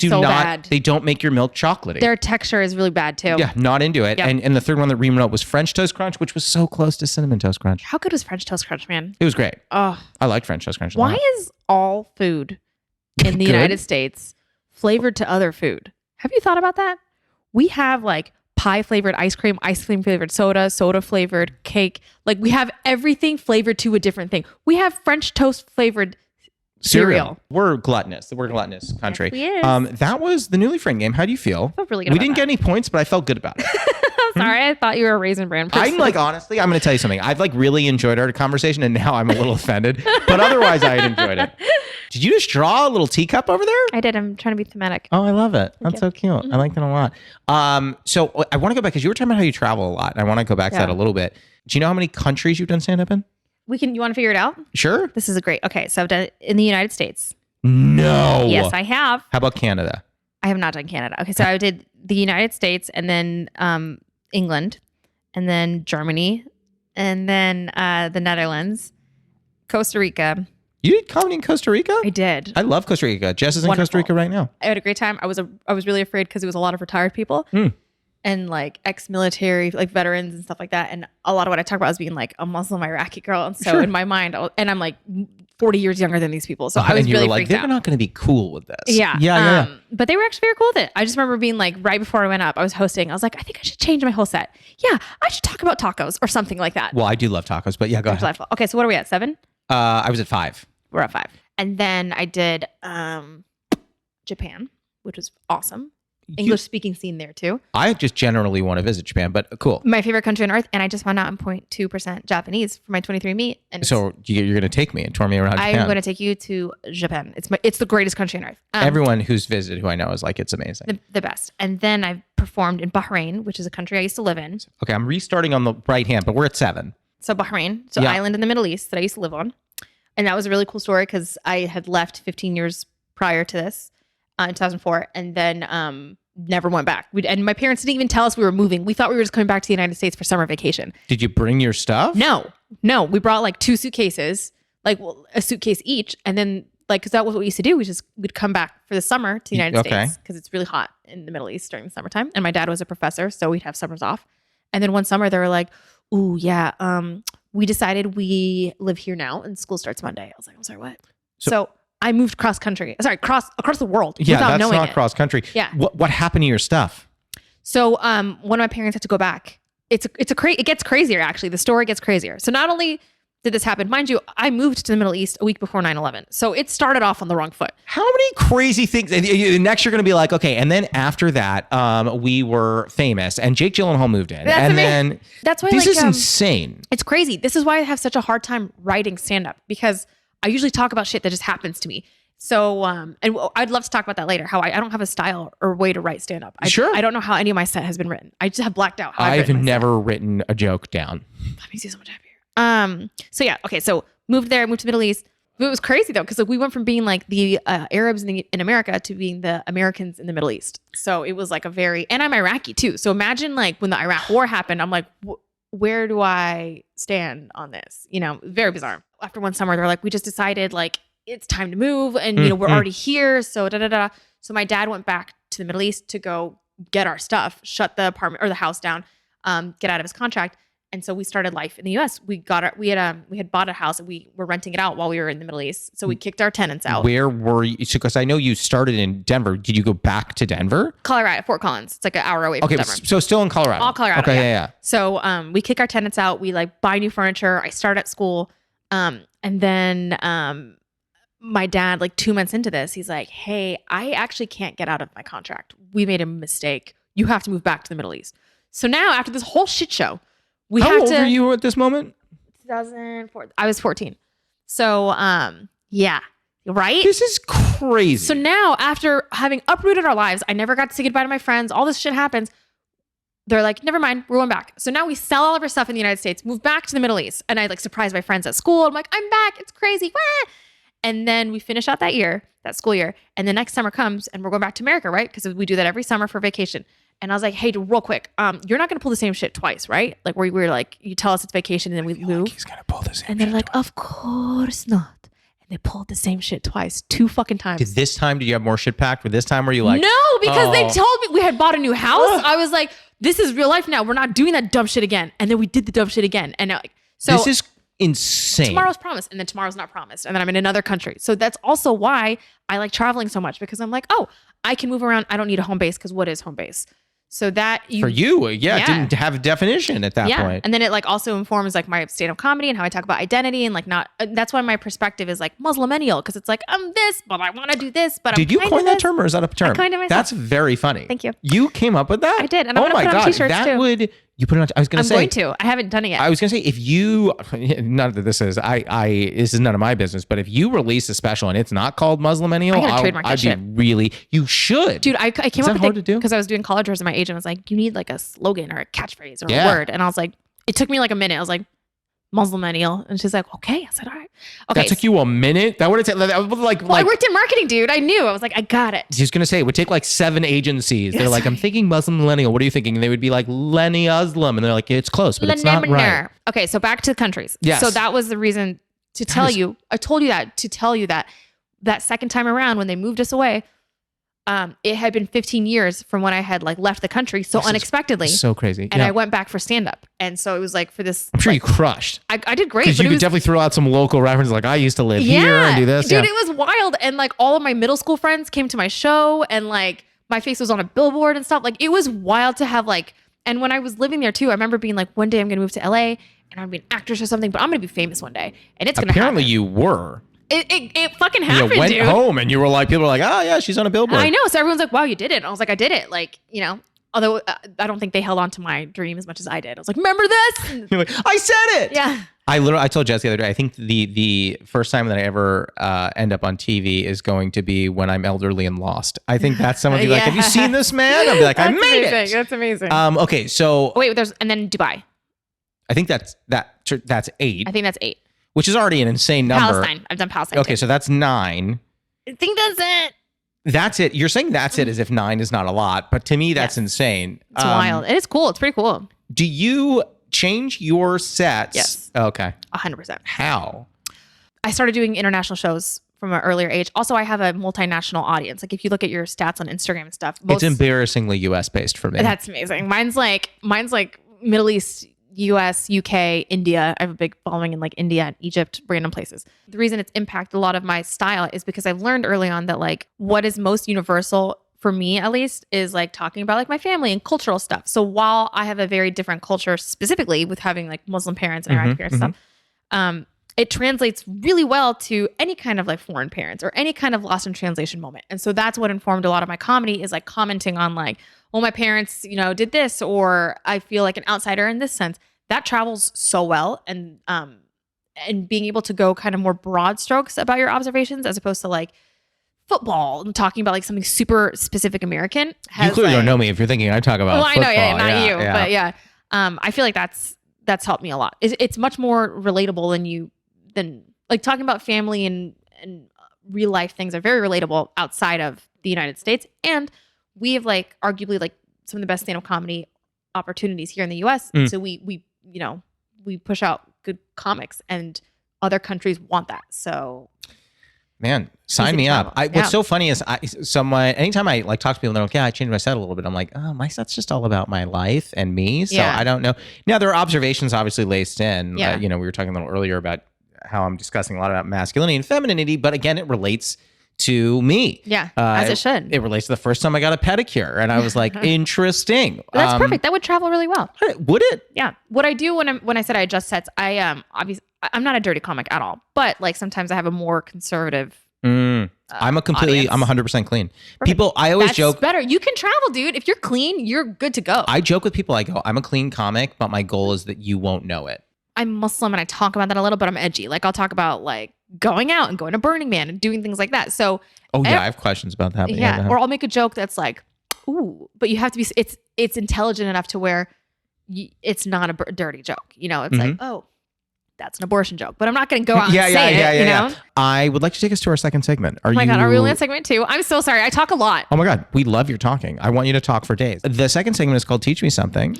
they don't make your milk chocolatey. Their texture is really bad too. Yeah, not into it. Yep. And the third one that Reem wrote was French Toast Crunch, which was so close to Cinnamon Toast Crunch. How good was French Toast Crunch, man? It was great. Oh, I liked French Toast Crunch a why lot. is all food in the Good? United States flavored to other food? Have you thought about that? We have like pie flavored ice cream flavored soda flavored cake. Like we have everything flavored to a different thing. We have French toast flavored cereal. We're gluttonous. We're a gluttonous country. Yes, we is. That was the Newly Friend game. How do you feel? I felt really good We about didn't that. get any points, but I felt good about it. Sorry, I thought you were a Raisin Bran person. I'm like, honestly, I'm going to tell you something. I've like really enjoyed our conversation, and now I'm a little offended. But otherwise, I had enjoyed it. Did you just draw a little teacup over there? I did. I'm trying to be thematic. Oh, I love it. That's so cute. I like that a lot. So I want to go back because you were talking about how you travel a lot. I want to go back to that a little bit. Do you know how many countries you've done stand up in? You want to figure it out? Sure. This is okay. So I've done it in the United States. No. Yes, I have. How about Canada? I have not done Canada. Okay, so I did the United States and then England and then Germany and then the Netherlands, Costa Rica. You did comedy in Costa Rica? I did. I love Costa Rica. Jess is in Wonderful. Costa Rica right now. I had a great time. I was really afraid because it was a lot of retired people and like ex-military, like veterans and stuff like that. And a lot of what I talk about is being like a Muslim Iraqi girl. And so in my mind, and I'm like 40 years younger than these people. So I was and you really were like, freaked they're out. not going to be cool with this. Yeah. But they were actually very cool with it. I just remember being like, right before I went up, I was hosting. I was like, I think I should change my whole set. Yeah, I should talk about tacos or something like that. Well, I do love tacos, but yeah, go ahead. Delightful. Okay, so what are we at? 7? I was at 5. We're at 5. And then I did Japan, which was awesome. English speaking scene there too. I just generally want to visit Japan, but cool. My favorite country on earth, and I just found out I'm 0.2% Japanese for my 23andMe. And So you're going to take me and tour me around Japan. I'm going to take you to Japan. It's the greatest country on earth. Everyone who's visited who I know is like, it's amazing. The best. And then I performed in Bahrain, which is a country I used to live in. Okay, I'm restarting on the right hand, but we're at 7. So Bahrain, island in the Middle East that I used to live on. And that was a really cool story because I had left 15 years prior to this in 2004 and then never went back. And my parents didn't even tell us we were moving. We thought we were just coming back to the United States for summer vacation. Did you bring your stuff? No. We brought like 2 suitcases, a suitcase each. And then because that was what we used to do. We'd come back for the summer to the United States because it's really hot in the Middle East during the summertime. And my dad was a professor, so we'd have summers off. And then one summer they were like, ooh, yeah, we decided we live here now and school starts Monday. I was like, I'm sorry, what? So I moved across the world without knowing that's not cross country. Yeah. What happened to your stuff? So one of my parents had to go back. It gets crazier, actually. The story gets crazier. So not only did this happen, mind you, I moved to the Middle East a week before 9/11. So it started off on the wrong foot. How many crazy things? Next you're going to be like, okay, and then after that, we were famous and Jake Gyllenhaal moved in. That's why this is insane. It's crazy. This is why I have such a hard time writing stand-up because I usually talk about shit that just happens to me. So, and I'd love to talk about that later, how I don't have a style or way to write stand-up. I don't know how any of my set has been written. I just have blacked out how I've never written a joke down. That makes you so much happier. So yeah, okay. So moved to the Middle East. It was crazy though, because we went from being like the Arabs in America to being the Americans in the Middle East. So it was like and I'm Iraqi too. So imagine like when the Iraq war happened, I'm like, where do I stand on this? Very bizarre. After one summer, they're like, we just decided like it's time to move, and we're already here. So So my dad went back to the Middle East to go get our stuff, shut the apartment or the house down, get out of his contract. And so we started life in the U.S. We had bought a house and we were renting it out while we were in the Middle East. So we kicked our tenants out. Where were you? Because I know you started in Denver. Did you go back to Denver? Colorado, Fort Collins. It's like an hour away from Denver. So still in Colorado. All Colorado. Okay, yeah. So we kick our tenants out. We like buy new furniture. I start at school. And then my dad, like 2 months into this, he's like, hey, I actually can't get out of my contract. We made a mistake. You have to move back to the Middle East. So now after this whole shit show, How old were you at this moment? 2004. I was 14. So, yeah, right? This is crazy. So now, after having uprooted our lives, I never got to say goodbye to my friends. All this shit happens. They're like, never mind, we're going back. So now we sell all of our stuff in the United States, move back to the Middle East. And I like surprise my friends at school. I'm like, I'm back. It's crazy. Wah! And then we finish out that school year. And the next summer comes and we're going back to America, right? Because we do that every summer for vacation. And I was like, hey, real quick, you're not going to pull the same shit twice, right? Like where we're like, you tell us it's vacation and then we move. Like he's going to pull the same and they're shit like, twice. of course not. And they pulled the same shit twice, 2 fucking times. Did you have more shit packed? Or this time were you like? No, because they told me we had bought a new house. I was like, this is real life now. We're not doing that dumb shit again. And then we did the dumb shit again. And now, so this is insane. Tomorrow's promised, and then tomorrow's not promised. And then I'm in another country. So that's also why I like traveling so much, because I'm like, oh, I can move around. I don't need a home base, because what is home base? So that for you, it didn't have a definition at that point. And then it like also informs like my stand-up comedy and how I talk about identity and like not. That's why my perspective is like Muslim-ennial, because it's like I'm this, but I want to do this. But did you coin that term, or is that a term? I coined it myself. That's very funny. Thank you. You came up with that? I did, and I'm gonna put it on t-shirts too. You put it on. I was going to say. I'm going to. I haven't done it yet. I was going to say, if you, none of this is, this is none of my business, but if you release a special and it's not called Muslim-ennial, I'd be really, you should. Dude, I came up with hard to do? Because I was doing college tours and my agent was like, you need like a slogan or a catchphrase or a word. And I was like, it took me like a minute. I was like, Muslim-ennial. And she's like, okay. I said, all right. Okay. That took you a minute? That would have taken, I worked in marketing, dude. I knew. I was like, I got it. She's going to say, it would take like 7 agencies. They're like, I'm thinking Muslim-ennial. What are you thinking? And they would be like, Lenny-Uslim. And they're like, it's close, but it's not right. Okay. So back to the countries. Yes. So that was the reason to tell you, I told you that to tell you that second time around when they moved us away, it had been 15 years from when I had like left the country so unexpectedly. So crazy. And I went back for stand-up. And so it was like for this. I'm sure like, you crushed. I did great. Because you could definitely throw out some local references like, I used to live here and do this. Dude, it was wild. And like all of my middle school friends came to my show and like my face was on a billboard and stuff. Like it was wild to have like, and when I was living there too, I remember being like, one day I'm going to move to LA and I'm going to be an actress or something, but I'm going to be famous one day. And it's going to happen. Apparently you were. It fucking happened, you went dude. home and you were like, people were like, oh yeah, she's on a billboard. I know. So everyone's like, wow, you did it. And I was like, I did it. Like, you know, although I don't think they held on to my dream as much as I did. I was like, remember this? And You're like, I said it. yeah. I told Jess the other day, I think the first time that I ever end up on TV is going to be when I'm elderly and lost. I think that's someone be like, have you seen this man? I'll be like, I made it. That's amazing. Okay, so Wait, and then Dubai. I think that's 8. I think that's 8. Which is already an insane number. Palestine. I've done Palestine. Okay, too. so that's 9. I think that's it. That's it. You're saying that's it as if 9 is not a lot, but to me that's insane. It's wild. It is cool. It's pretty cool. Do you change your sets? Yes. Okay. 100%. How? I started doing international shows from an earlier age. Also, I have a multinational audience. Like if you look at your stats on Instagram and stuff, It's embarrassingly US based for me. That's amazing. Mine's like Middle East, US, UK, India. I have a big following in like India and Egypt, random places. The reason it's impacted a lot of my style is because I've learned early on that like what is most universal for me at least is like talking about like my family and cultural stuff. So while I have a very different culture specifically with having like Muslim parents and Iraqi parents and stuff, it translates really well to any kind of like foreign parents or any kind of lost in translation moment. And so that's what informed a lot of my comedy is like commenting on like, well, my parents, you know, did this, or I feel like an outsider in this sense. That travels so well. And being able to go kind of more broad strokes about your observations as opposed to like football and talking about like something super specific American. You clearly don't know me if you're thinking I talk about football. I know, not you. But yeah, I feel like that's helped me a lot. It's much more relatable than like talking about family and real life things are very relatable outside of the United States. And we have like arguably like some of the best stand-up comedy opportunities here in the US. So we push out good comics and other countries want that. So man, sign me up. What's so funny is anytime I like talk to people and they're like, yeah, I changed my set a little bit. I'm like, oh, my set's just all about my life and me. So I don't know. Now there are observations obviously laced in. Yeah. We were talking a little earlier about how I'm discussing a lot about masculinity and femininity, but again, it relates to me. Yeah, as it should. It relates to the first time I got a pedicure, and I was like, interesting. That's perfect. That would travel really well. Would it? Yeah. What I do when I said I adjust sets, I obviously I'm not a dirty comic at all, but like sometimes I have a more conservative. I'm I'm 100% clean. Perfect. People, I always joke. Better. You can travel, dude. If you're clean, you're good to go. I joke with people. I go, I'm a clean comic, but my goal is that you won't know it. I'm Muslim and I talk about that a little, but I'm edgy. Like I'll talk about like going out and going to Burning Man and doing things like that. So I have questions about that. Yeah. Or I'll make a joke that's like, ooh, but you have to be, it's intelligent enough to where it's not a dirty joke. It's like, oh, that's an abortion joke, but I'm not going to go out and say it, you know? I would like to take us to our second segment. Oh my God, are we only on segment 2? I'm so sorry. I talk a lot. Oh my God, we love your talking. I want you to talk for days. The second segment is called Teach Me Something.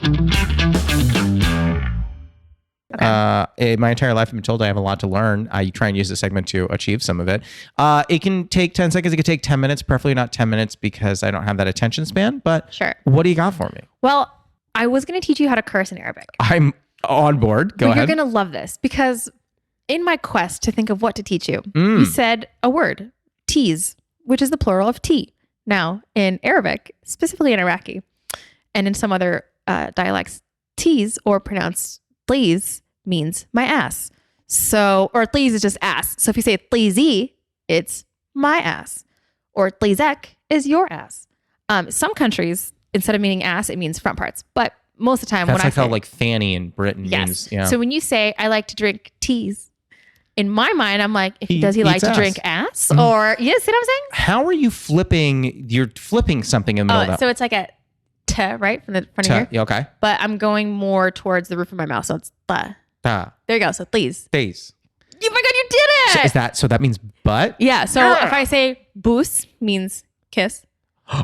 Okay. My entire life I've been told I have a lot to learn. I try and use this segment to achieve some of it. It can take 10 seconds. It can take 10 minutes, preferably not 10 minutes because I don't have that attention span. But sure. What do you got for me? Well, I was going to teach you how to curse in Arabic. I'm on board. Go ahead. You're going to love this because in my quest to think of what to teach you, you said a word, tease, which is the plural of tea. Now, in Arabic, specifically in Iraqi, and in some other dialects, tease or pronounced please means my ass. So, or please is just ass. So if you say pleasey, it's my ass. Or pleasek is your ass. Some countries, instead of meaning ass, it means front parts. But most of the time, that's when I say, how like Fanny in Britain means. Yeah. So when you say I like to drink teas, in my mind, I'm like, does he like to drink ass? Or see what I'm saying? How are you flipping? You're flipping something in the middle of that. So it's like a t, right? From the front of here. Yeah, okay. But I'm going more towards the roof of my mouth. So it's ta. There you go. So please. Please. Oh my God, you did it. So that means butt? Yeah. So if I say boos means kiss.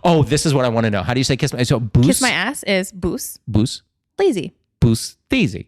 Oh, this is what I want to know. How do you say kiss my so boos? Kiss my ass is boos. Boos. Lazy. Boos. Daisy.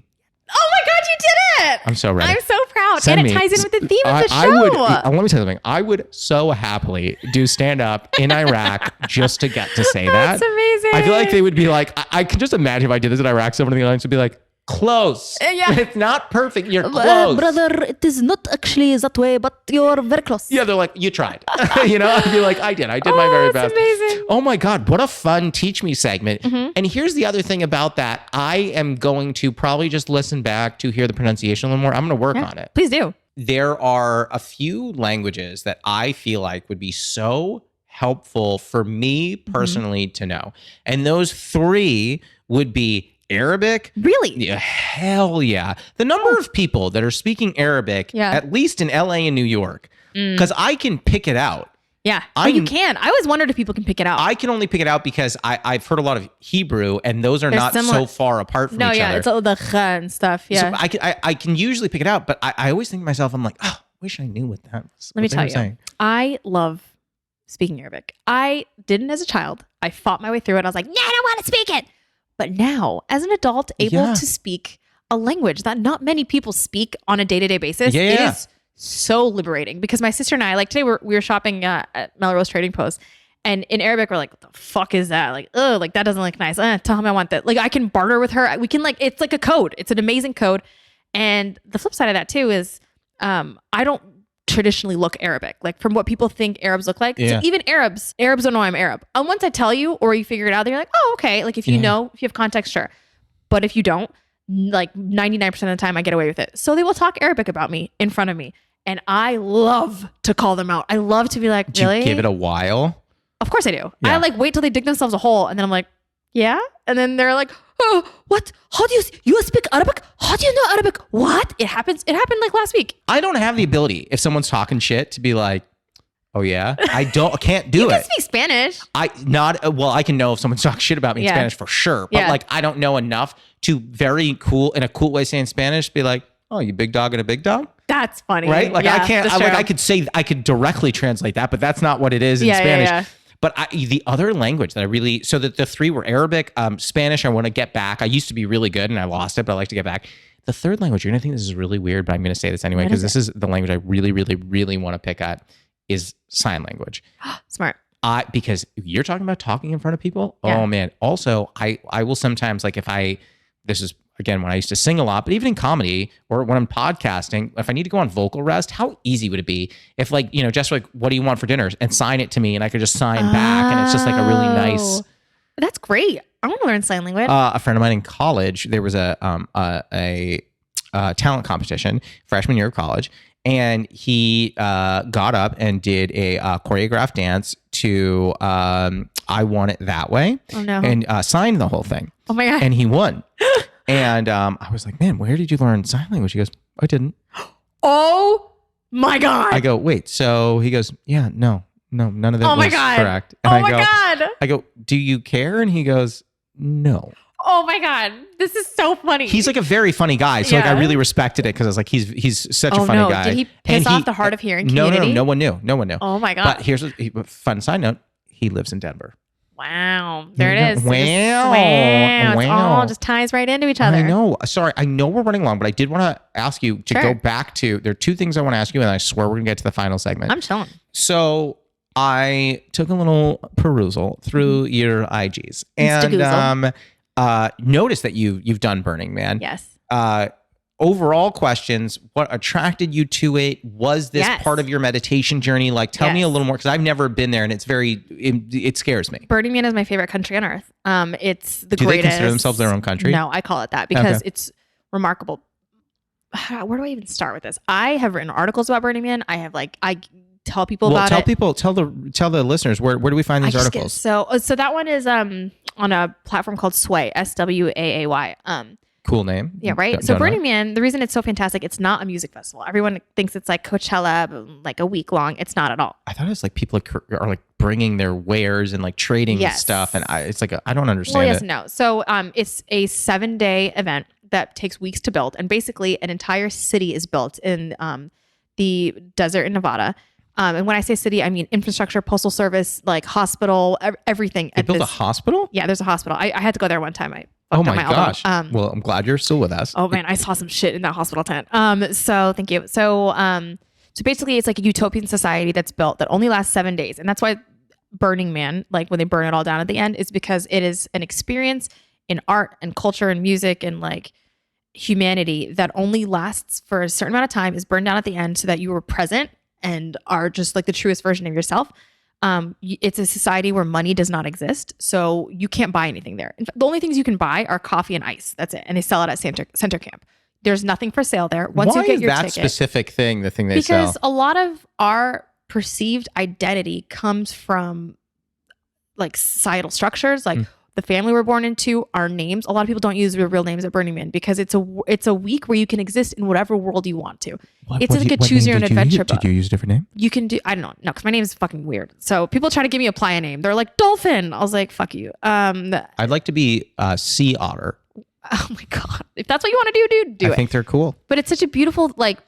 Oh my God, you did it. I'm so ready. I'm so proud out. Send And it me. ties in with the theme of the show. Let me tell you something. I would so happily do stand up in Iraq just to get to say that. That's amazing. I feel like they would be like, I can just imagine if I did this in Iraq, someone in the audience would be like, close. Yeah. It's not perfect. You're close. Brother, it is not actually that way, but you're very close. Yeah, they're like, you tried. You know, I'd be like, I did my very that's best. amazing. Oh my God, what a fun Teach Me segment. Mm-hmm. And here's the other thing about that. I am going to probably just listen back to hear the pronunciation a little more. I'm going to work on it. Please do. There are a few languages that I feel like would be so helpful for me personally to know. And those three would be Arabic. Really? Yeah, hell yeah. The number of people that are speaking Arabic, at least in LA and New York, because I can pick it out. Yeah. You can. I always wondered if people can pick it out. I can only pick it out because I've heard a lot of Hebrew, and those are not similar. so far apart from each other. It's all the kha and stuff. Yeah. So I can usually pick it out, but I always think to myself, I'm like, oh, wish I knew what that was. Let me tell you, I love speaking Arabic. I didn't as a child. I fought my way through it. I was like, no, I don't want to speak it. But now, as an adult, able to speak a language that not many people speak on a day-to-day basis, it is so liberating. Because my sister and I, like today, we were shopping at Melrose Trading Post, and in Arabic, we're like, what the fuck is that? Like, oh, like that doesn't look nice. Tell him I want that. Like, I can barter with her. We can it's like a code. It's an amazing code. And the flip side of that too is, I don't traditionally look Arabic, like from what people think Arabs look like. So even Arabs don't know I'm Arab. And once I tell you or you figure it out, they're like, oh, okay. Like if you know, if you have context, sure. But if you don't, like 99% of the time I get away with it. So they will talk Arabic about me in front of me. And I love to call them out. I love to be like, do really? you give it a while? Of course I do. Yeah. I like wait till they dig themselves a hole. And then I'm like, yeah. And then they're like, oh, what? How do you speak Arabic? How do you know Arabic? What? It happened like last week. I don't have the ability, if someone's talking shit, to be like, oh yeah, can't do You it. can speak Spanish. I can know if someone's talking shit about me in Spanish for sure. But like, I don't know enough to in a cool way say in Spanish, be like, oh, you big dog and a big dog? That's funny. Right? Like yeah, I can't, I could directly translate that, but that's not what it is in Spanish. Yeah. But the other language that I really, so that the three were Arabic, Spanish, I want to get back. I used to be really good and I lost it, but I like to get back. The third language, you're going to think this is really weird, but I'm going to say this anyway, because this is the language I really, really, really want to pick at, is sign language. Smart. Because you're talking about talking in front of people. Yeah. Oh man. Also, I will sometimes, like this is again, when I used to sing a lot, but even in comedy or when I'm podcasting, if I need to go on vocal rest, how easy would it be if just like, what do you want for dinner? And sign it to me and I could just sign back. And it's just like a really nice. That's great. I want to learn sign language. A friend of mine in college, there was a talent competition, freshman year of college. And he got up and did a choreographed dance to I Want It That Way. Oh, no. And signed the whole thing. Oh, my God. And he won. And I was like, man, where did you learn sign language? He goes, I didn't. Oh, my God. I go, wait. So he goes, yeah, no, none of that was correct. And God. I go, do you care? And he goes, no. Oh my God. This is so funny. He's like a very funny guy. So like I really respected it because I was like, he's such a funny guy. Did he piss off the hard of hearing community? No one knew. Oh my God. But here's a fun side note. He lives in Denver. Wow. There it is. Wow. It all just ties right into each other. I know. Sorry. I know we're running long, but I did want to ask you to go back to, there are two things I want to ask you, and I swear we're going to get to the final segment. I'm chilling. So I took a little perusal through your IGs and noticed that you've done Burning Man. Yes. Overall questions, what attracted you to it? Was this part of your meditation journey? Like, tell me a little more, because I've never been there and it scares me. Burning Man is my favorite country on earth. It's the greatest. Do they consider themselves their own country? No, I call it that because it's remarkable. Where do I even start with this? I have written articles about Burning Man. I tell people about it. Tell the listeners, where do we find these articles? So that one is on a platform called Sway, SWAAY. Cool name. Yeah, right? So Burning Man, the reason it's so fantastic, it's not a music festival. Everyone thinks it's like Coachella, like a week long. It's not at all. I thought it's like people are like bringing their wares and like trading stuff. And it's like, I don't understand it. No. So it's a 7-day event that takes weeks to build. And basically an entire city is built in the desert in Nevada. And when I say city, I mean infrastructure, postal service, like hospital, everything. They built a hospital? Yeah, there's a hospital. I had to go there one time. Oh fucked up my elbow. gosh. Well, I'm glad you're still with us. Oh man, I saw some shit in that hospital tent. So thank you. So basically it's like a utopian society that's built that only lasts 7 days. And that's why Burning Man, like when they burn it all down at the end, is because it is an experience in art and culture and music and like humanity that only lasts for a certain amount of time, is burned down at the end so that you were present and are just like the truest version of yourself. It's a society where money does not exist, so you can't buy anything there. In fact, the only things you can buy are coffee and ice. That's it, and they sell it at center camp. There's nothing for sale there. Once Why you get is your that ticket, specific thing the thing they because sell? a lot of our perceived identity comes from like societal structures, like the family we're born into, our names. A lot of people don't use their real names at Burning Man because it's a week where you can exist in whatever world you want to. It's like a choose your own adventure book. Did you use a different name? You can do, I don't know. No, because my name is fucking weird. So people try to give me a playa name. They're like Dolphin. I was like, fuck you. I'd like to be Sea Otter. Oh my God. If that's what you want to do, dude, do it. I think they're cool. But it's such a beautiful, like,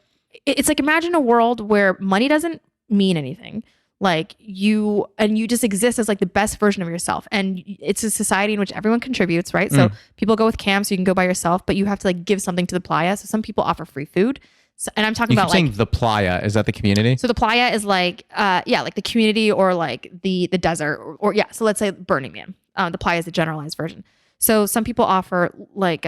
it's like imagine a world where money doesn't mean anything. Like you just exist as like the best version of yourself. And it's a society in which everyone contributes, right? So people go with camps, you can go by yourself, but you have to like give something to the playa. So some people offer free food. So, and I'm talking about like the playa. Is that the community? So the playa is like, like the community or like the desert or yeah. So let's say Burning Man. The playa is the generalized version. So some people offer like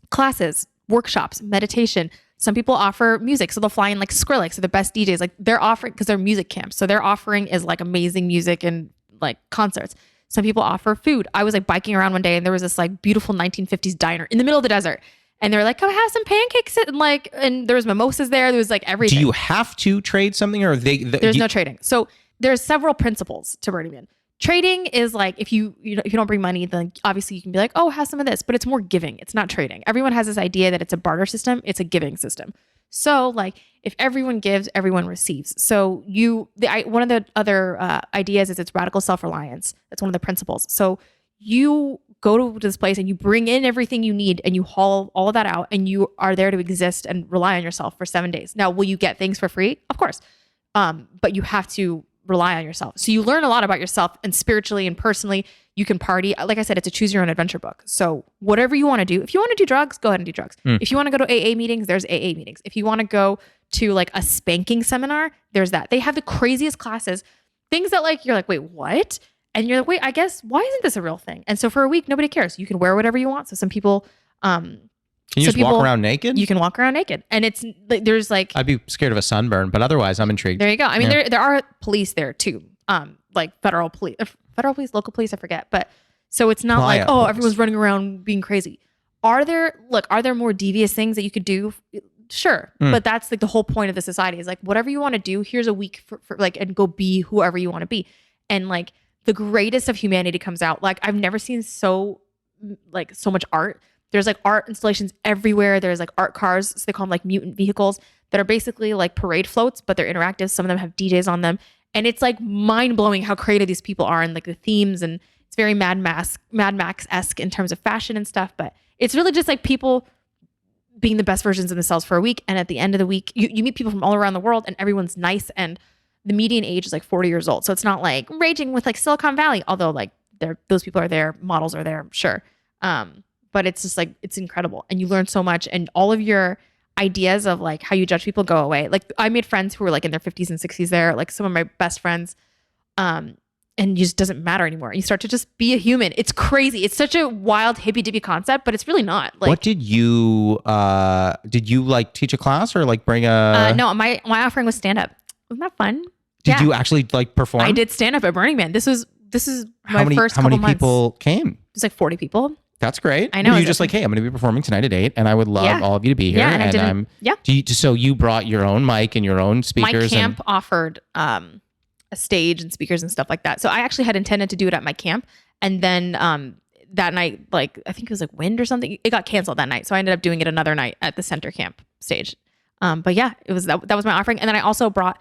classes, workshops, meditation. Some people offer music. So they'll fly in like Skrillex, so the best DJs. Like they're offering, because they're music camps. So their offering is like amazing music and like concerts. Some people offer food. I was like biking around one day and there was this like beautiful 1950s diner in the middle of the desert. And they were like, come have some pancakes. And there was mimosas there. There was like everything. Do you have to trade something or there's no trading. So there's several principles to Burning Man. Trading is like, if you don't bring money, then obviously you can be like, oh, have some of this, but it's more giving. It's not trading. Everyone has this idea that it's a barter system. It's a giving system. So like if everyone gives, everyone receives. So one of the other ideas is it's radical self-reliance. That's one of the principles. So you go to this place and you bring in everything you need and you haul all of that out and you are there to exist and rely on yourself for 7 days. Now, will you get things for free? Of course. But you have to rely on yourself. So you learn a lot about yourself, and spiritually and personally, you can party. Like I said, it's a choose your own adventure book. So whatever you want to do, if you want to do drugs, go ahead and do drugs. If you want to go to AA meetings, there's AA meetings. If you want to go to like a spanking seminar, there's that. They have the craziest classes, things that like, you're like, wait, what? And you're like, wait, I guess, why isn't this a real thing? And so for a week, nobody cares. You can wear whatever you want. So some people, can you just walk around naked? You can walk around naked. And it's, there's like, I'd be scared of a sunburn, but otherwise I'm intrigued. There you go. I mean, there are police there too. Like federal police, local police, I forget. But so it's not like, oh, everyone's running around being crazy. Are there more devious things that you could do? Sure. But that's like the whole point of the society is like, whatever you want to do, here's a week for like, and go be whoever you want to be. And like the greatest of humanity comes out. Like I've never seen so much art. There's like art installations everywhere. There's like art cars. So they call them like mutant vehicles that are basically like parade floats, but they're interactive. Some of them have DJs on them. And it's like mind blowing how creative these people are and like the themes. And it's very Mad Max-esque in terms of fashion and stuff. But it's really just like people being the best versions of themselves for a week. And at the end of the week, you meet people from all around the world and everyone's nice. And the median age is like 40 years old. So it's not like raging with like Silicon Valley, although like those people are there, models are there, sure. But it's just like, it's incredible. And you learn so much, and all of your ideas of like how you judge people go away. Like I made friends who were like in their 50s and 60s there, like some of my best friends. And it just doesn't matter anymore. You start to just be a human. It's crazy. It's such a wild hippy dippy concept, but it's really not. Like, what did you like teach a class or like bring a? No, my offering was stand up. Wasn't that fun? Did you actually like perform? I did stand up at Burning Man. This is my first couple months. How many people came? It was like 40 people. That's great. I know. Were you just like, hey, I'm going to be performing tonight at 8 and I would love all of you to be here. Yeah, and so you brought your own mic and your own speakers? My camp offered a stage and speakers and stuff like that. So I actually had intended to do it at my camp. And then that night, like I think it was like wind or something, it got canceled that night. So I ended up doing it another night at the center camp stage. But yeah, it was that was my offering. And then I also brought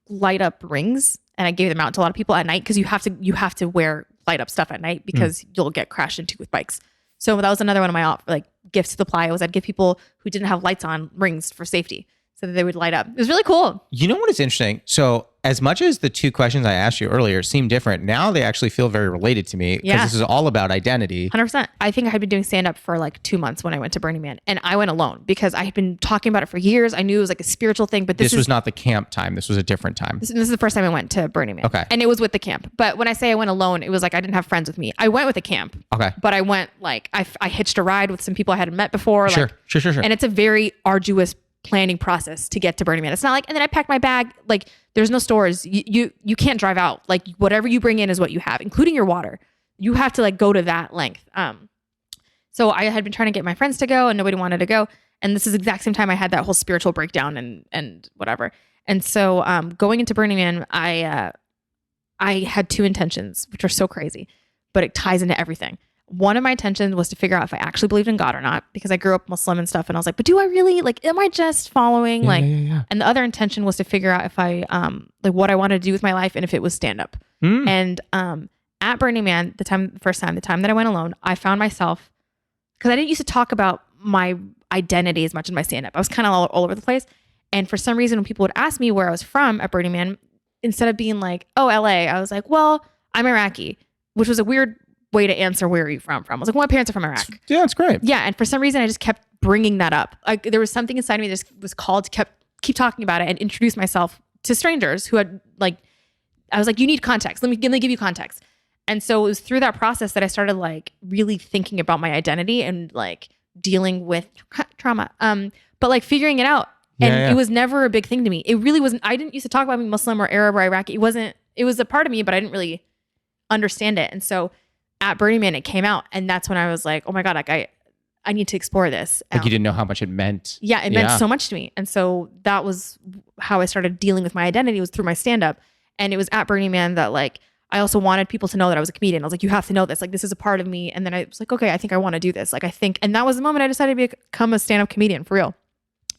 light up rings, and I gave them out to a lot of people at night, because you have to wear light up stuff at night because you'll get crashed into with bikes. So that was another one of my gifts to the playa, was I'd give people who didn't have lights on rings for safety. so that they would light up. It was really cool. You know what is interesting? So as much as the two questions I asked you earlier seem different, now they actually feel very related to me because Yeah. this is all about identity. 100%. I think I had been doing stand-up for like 2 months when I went to Burning Man, and I went alone because I had been talking about it for years. I knew it was like a spiritual thing, but This was not the camp time. This was a different time. this is the first time I went to Burning Man. Okay. And it was with the camp. But when I say I went alone, it was like I didn't have friends with me. I went with a camp. Okay. But I went like I hitched a ride with some people I hadn't met before. Sure. Like, Sure. and it's a very arduous planning process to get to Burning Man. It's not like, and then I packed my bag. Like there's no stores. You can't drive out. Like whatever you bring in is what you have, including your water. You have to like go to that length. So I had been trying to get my friends to go and nobody wanted to go. And this is the exact same time I had that whole spiritual breakdown and whatever. And so going into Burning Man, I had two intentions, which are so crazy, but it ties into everything. One of my intentions was to figure out if I actually believed in God or not, because I grew up Muslim and stuff. And I was like, but do I really, like, am I just following? Yeah. And the other intention was to figure out if I, like what I wanted to do with my life and if it was stand up. And at Burning Man, the time that I went alone, I found myself, because I didn't used to talk about my identity as much in my stand up. I was kind of all over the place. And for some reason, when people would ask me where I was from at Burning Man, instead of being like, oh, LA, I was like, well, I'm Iraqi, which was a weird way to answer where are you from. I was like, well, my parents are from Iraq. Yeah, it's great. Yeah. And for some reason, I just kept bringing that up. Like there was something inside me that just was called to keep talking about it and introduce myself to strangers who had like, I was like, you need context. Let me give you context. And so it was through that process that I started like really thinking about my identity and like dealing with trauma. But like figuring it out. And it was never a big thing to me. It really wasn't. I didn't used to talk about being Muslim or Arab or Iraqi. It was a part of me, but I didn't really understand it. And so at Burning Man, it came out. And that's when I was like, oh my God, like I need to explore this. Like you didn't know how much it meant. Yeah, it meant so much to me. And so that was how I started dealing with my identity, was through my stand-up. And it was at Burning Man that like, I also wanted people to know that I was a comedian. I was like, you have to know this. Like, this is a part of me. And then I was like, okay, I think I want to do this. Like, and that was the moment I decided to become a stand-up comedian for real.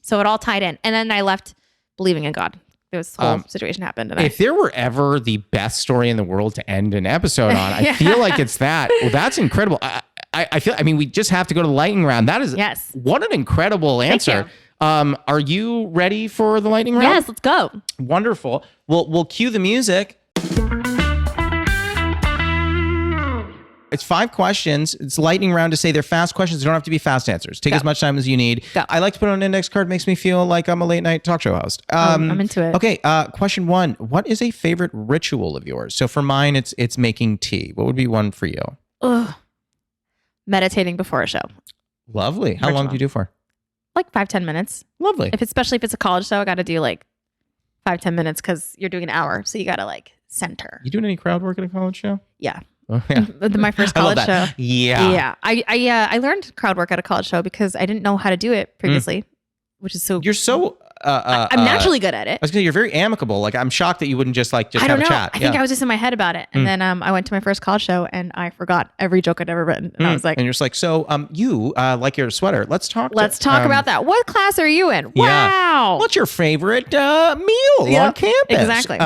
So it all tied in. And then I left believing in God. This whole situation happened. And if there were ever the best story in the world to end an episode on, I feel like it's that. Well, that's incredible. I mean, we just have to go to the lightning round. That is, what an incredible answer. Are you ready for the lightning round? Yes, let's go. Wonderful. We'll cue the music. It's 5 questions. It's a lightning round to say they're fast questions. They don't have to be fast answers. Take as much time as you need. I like to put on an index card. Makes me feel like I'm a late night talk show host. I'm into it. Okay. Question 1. What is a favorite ritual of yours? So for mine, it's making tea. What would be one for you? Meditating before a show. Lovely. How long do you do for? Like 5-10 minutes. Lovely. Especially if it's a college show, I got to do like 5-10 minutes because you're doing an hour. So you got to like center. You doing any crowd work at a college show? Yeah. Oh, yeah. My first college show. Yeah. I learned crowd work at a college show because I didn't know how to do it previously, which is so. You're so. I'm naturally good at it. I was gonna say you're very amicable. Like I'm shocked that you wouldn't just have a chat. I think I was just in my head about it, and then I went to my first college show and I forgot every joke I'd ever written, and I was like, and you're just like, so you like your sweater? Let's talk. Let's talk about that. What class are you in? Wow. What's your favorite meal on campus? Exactly.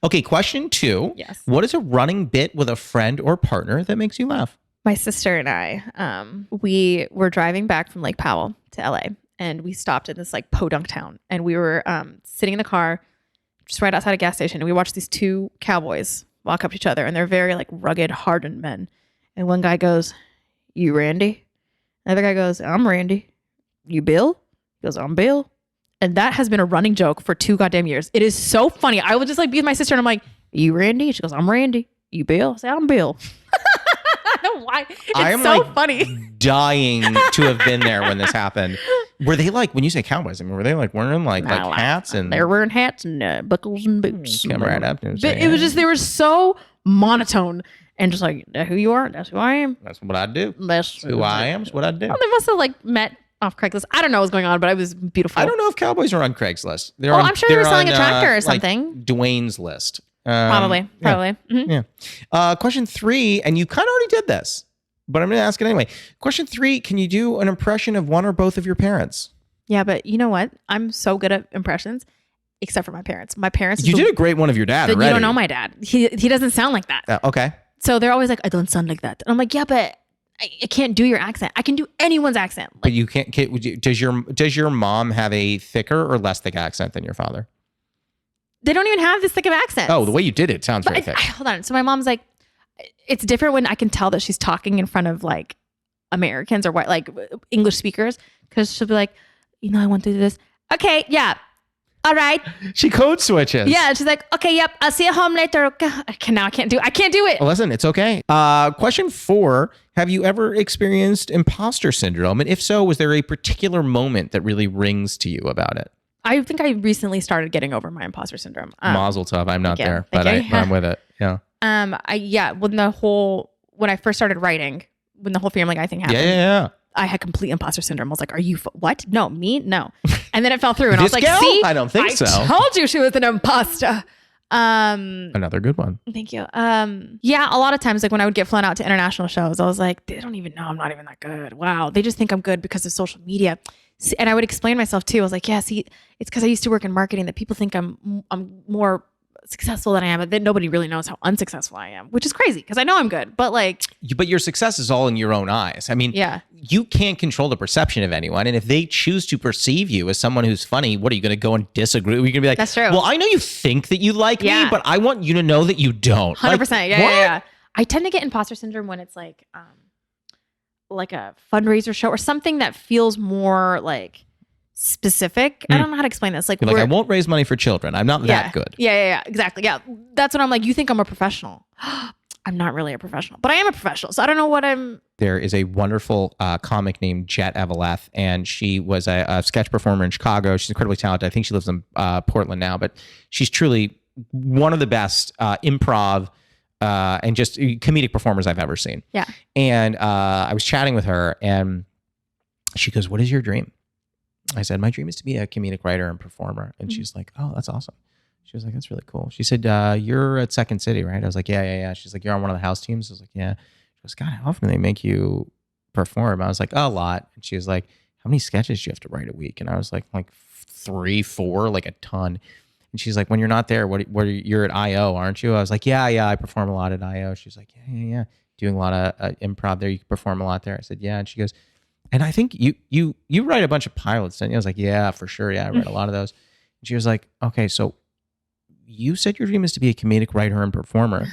Okay. Question 2. Yes. What is a running bit with a friend or partner that makes you laugh? My sister and I, we were driving back from Lake Powell to LA. And we stopped at this like podunk town, and we were sitting in the car just right outside a gas station, and we watched these 2 cowboys walk up to each other, and they're very like rugged, hardened men. And one guy goes, "You Randy?" Another guy goes, "I'm Randy." "You Bill?" He goes, "I'm Bill." And that has been a running joke for 2 goddamn years. It is so funny. I would just like be with my sister, and I'm like, "You Randy?" She goes, "I'm Randy." "You Bill?" I say, "I'm Bill." I don't know why. It's so funny. Dying to have been there when this happened. Were they like, when you say cowboys, I mean, were they like wearing like hats and they're wearing hats and buckles and boots? Come right up and say, it was just, they were so monotone and just like, "That's who you are. That's who I am. That's what I do. That's who I am. That's what I do." Well, they must have like met off Craigslist. I don't know what's going on, but it was beautiful. I don't know if cowboys are on Craigslist. I'm sure they were selling a tractor or something. Like Dwayne's List. Probably. Mm-hmm. Yeah. Question 3, and you kind of already did this, but I'm going to ask it anyway. Question 3, can you do an impression of one or both of your parents? Yeah, but you know what? I'm so good at impressions, except for my parents. My parents. You did a great one of your dad already. You don't know my dad. He doesn't sound like that. Okay. So they're always like, "I don't sound like that." And I'm like, "Yeah, but I can't do your accent. I can do anyone's accent. But you can't. Does your mom have a thicker or less thick accent than your father? They don't even have this thick of accent. Oh, the way you did it sounds very thick. Hold on. So my mom's like, it's different when I can tell that she's talking in front of like Americans or what, like English speakers, because she'll be like, I want to do this. Okay, yeah. All right. She code switches. Yeah, she's like, okay, yep. I'll see you home later. Okay. Now I can't do it. Well, listen, it's okay. Question 4: have you ever experienced imposter syndrome? And if so, was there a particular moment that really rings to you about it? I think I recently started getting over my imposter syndrome. Mazel tov. I'm not there, but I'm with it. Yeah. When I first started writing, when the whole Family Guy thing happened. Yeah. I had complete imposter syndrome. I was like, are you, what? No, me? No. And then it fell through and I was like, gal? see? I don't think so. I told you she was an imposter. Another good one. Thank you. Yeah, a lot of times, like when I would get flown out to international shows, I was like, they don't even know I'm not even that good. Wow. They just think I'm good because of social media. And I would explain myself too. I was like, yeah, see, it's because I used to work in marketing that people think I'm more successful than I am, but then nobody really knows how unsuccessful I am, which is crazy because I know I'm good, but like. But your success is all in your own eyes. I mean, yeah. You can't control the perception of anyone. And if they choose to perceive you as someone who's funny, what are you going to go and disagree? You're going to be like, that's true. Well, I know you think that you like me, but I want you to know that you don't. 100%. Like, yeah. I tend to get imposter syndrome when it's like a fundraiser show or something that feels more like specific. I don't know how to explain this. Like, I won't raise money for children. I'm not that good. Yeah. Exactly. Yeah. That's what I'm like. You think I'm a professional. I'm not really a professional, but I am a professional. So I don't know what I'm. There is a wonderful comic named Jet Eveleth, and she was a sketch performer in Chicago. She's incredibly talented. I think she lives in Portland now, but she's truly one of the best improv and just comedic performers I've ever seen. Yeah. And I was chatting with her, and she goes, "What is your dream?" I said, "My dream is to be a comedic writer and performer." And she's like, "Oh, that's awesome." She was like, "That's really cool." She said, "You're at Second City, right?" I was like, yeah. She's like, "You're on one of the house teams?" I was like, "Yeah." She goes, "God, how often do they make you perform?" I was like, "A lot." And she was like, "How many sketches do you have to write a week?" And I was like 3, 4, like a ton. And she's like, "When you're not there, you're at IO, aren't you?" I was like, yeah, I perform a lot at IO. She's like, yeah. Doing a lot of improv there. You can perform a lot there. I said, yeah. And she goes, "And I think you write a bunch of pilots, don't you?" I was like, "Yeah, for sure. Yeah, I write a lot of those." And she was like, "Okay, so you said your dream is to be a comedic writer and performer.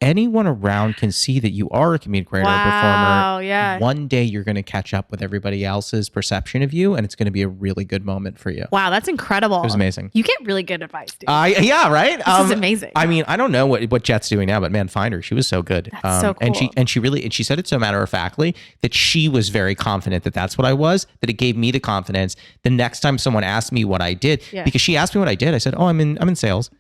Anyone around can see that you are a comedic writer and performer. Yeah. One day you're going to catch up with everybody else's perception of you, and it's going to be a really good moment for you." Wow, that's incredible. It was amazing. You get really good advice, dude. Yeah, right? This is amazing. I mean, I don't know what Jet's doing now, but man, find her. She was so good. That's so cool. And she said it so matter-of-factly that she was very confident that that's what I was, that it gave me the confidence the next time someone asked me what I did, because she asked me what I did. I said, "Oh, I'm in sales."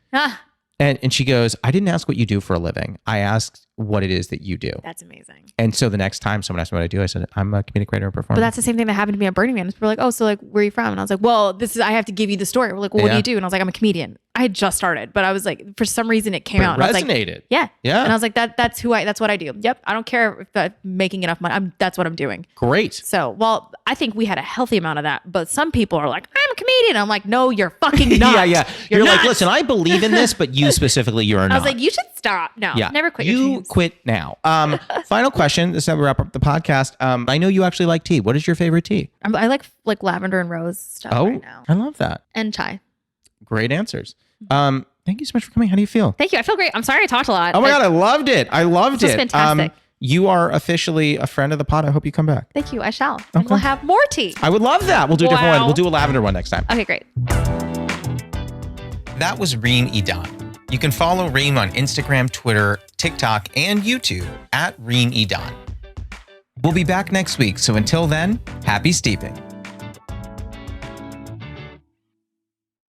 And she goes, "I didn't ask what you do for a living. I asked what it is that you do." That's amazing. And so the next time someone asked me what I do, I said, "I'm a comedic writer and performer." But that's the same thing that happened to me at Burning Man. People were like, "Oh, so like, where are you from?" And I was like, "Well, I have to give you the story." We're like, "Well, what do you do?" And I was like, "I'm a comedian." I had just started, but I was like, for some reason it came out. It and I was resonated. like, yeah. And I was like, that's what I do. Yep. I don't care if I'm making enough money. That's what I'm doing. Great. So, well, I think we had a healthy amount of that, but some people are like, "I'm a comedian." I'm like, "No, you're fucking not." Yeah. You're like, "Listen, I believe in this, but you specifically, you're not." I was like, "You should stop." No, never quit. You quit now. Final question. This is how we wrap up the podcast. I know you actually like tea. What is your favorite tea? I like lavender and rose stuff right now. I love that. And chai. Great answers. Thank you so much for coming. How do you feel? Thank you. I feel great. I'm sorry I talked a lot. Oh my God, I loved it. This was fantastic. You are officially a friend of the pod. I hope you come back. Thank you. I shall. And we'll have more tea. I would love that. We'll do a different one. We'll do a lavender one next time. Okay, great. That was Reem Edan. You can follow Reem on Instagram, Twitter, TikTok, and YouTube at Reem Edan. We'll be back next week. So until then, happy steeping.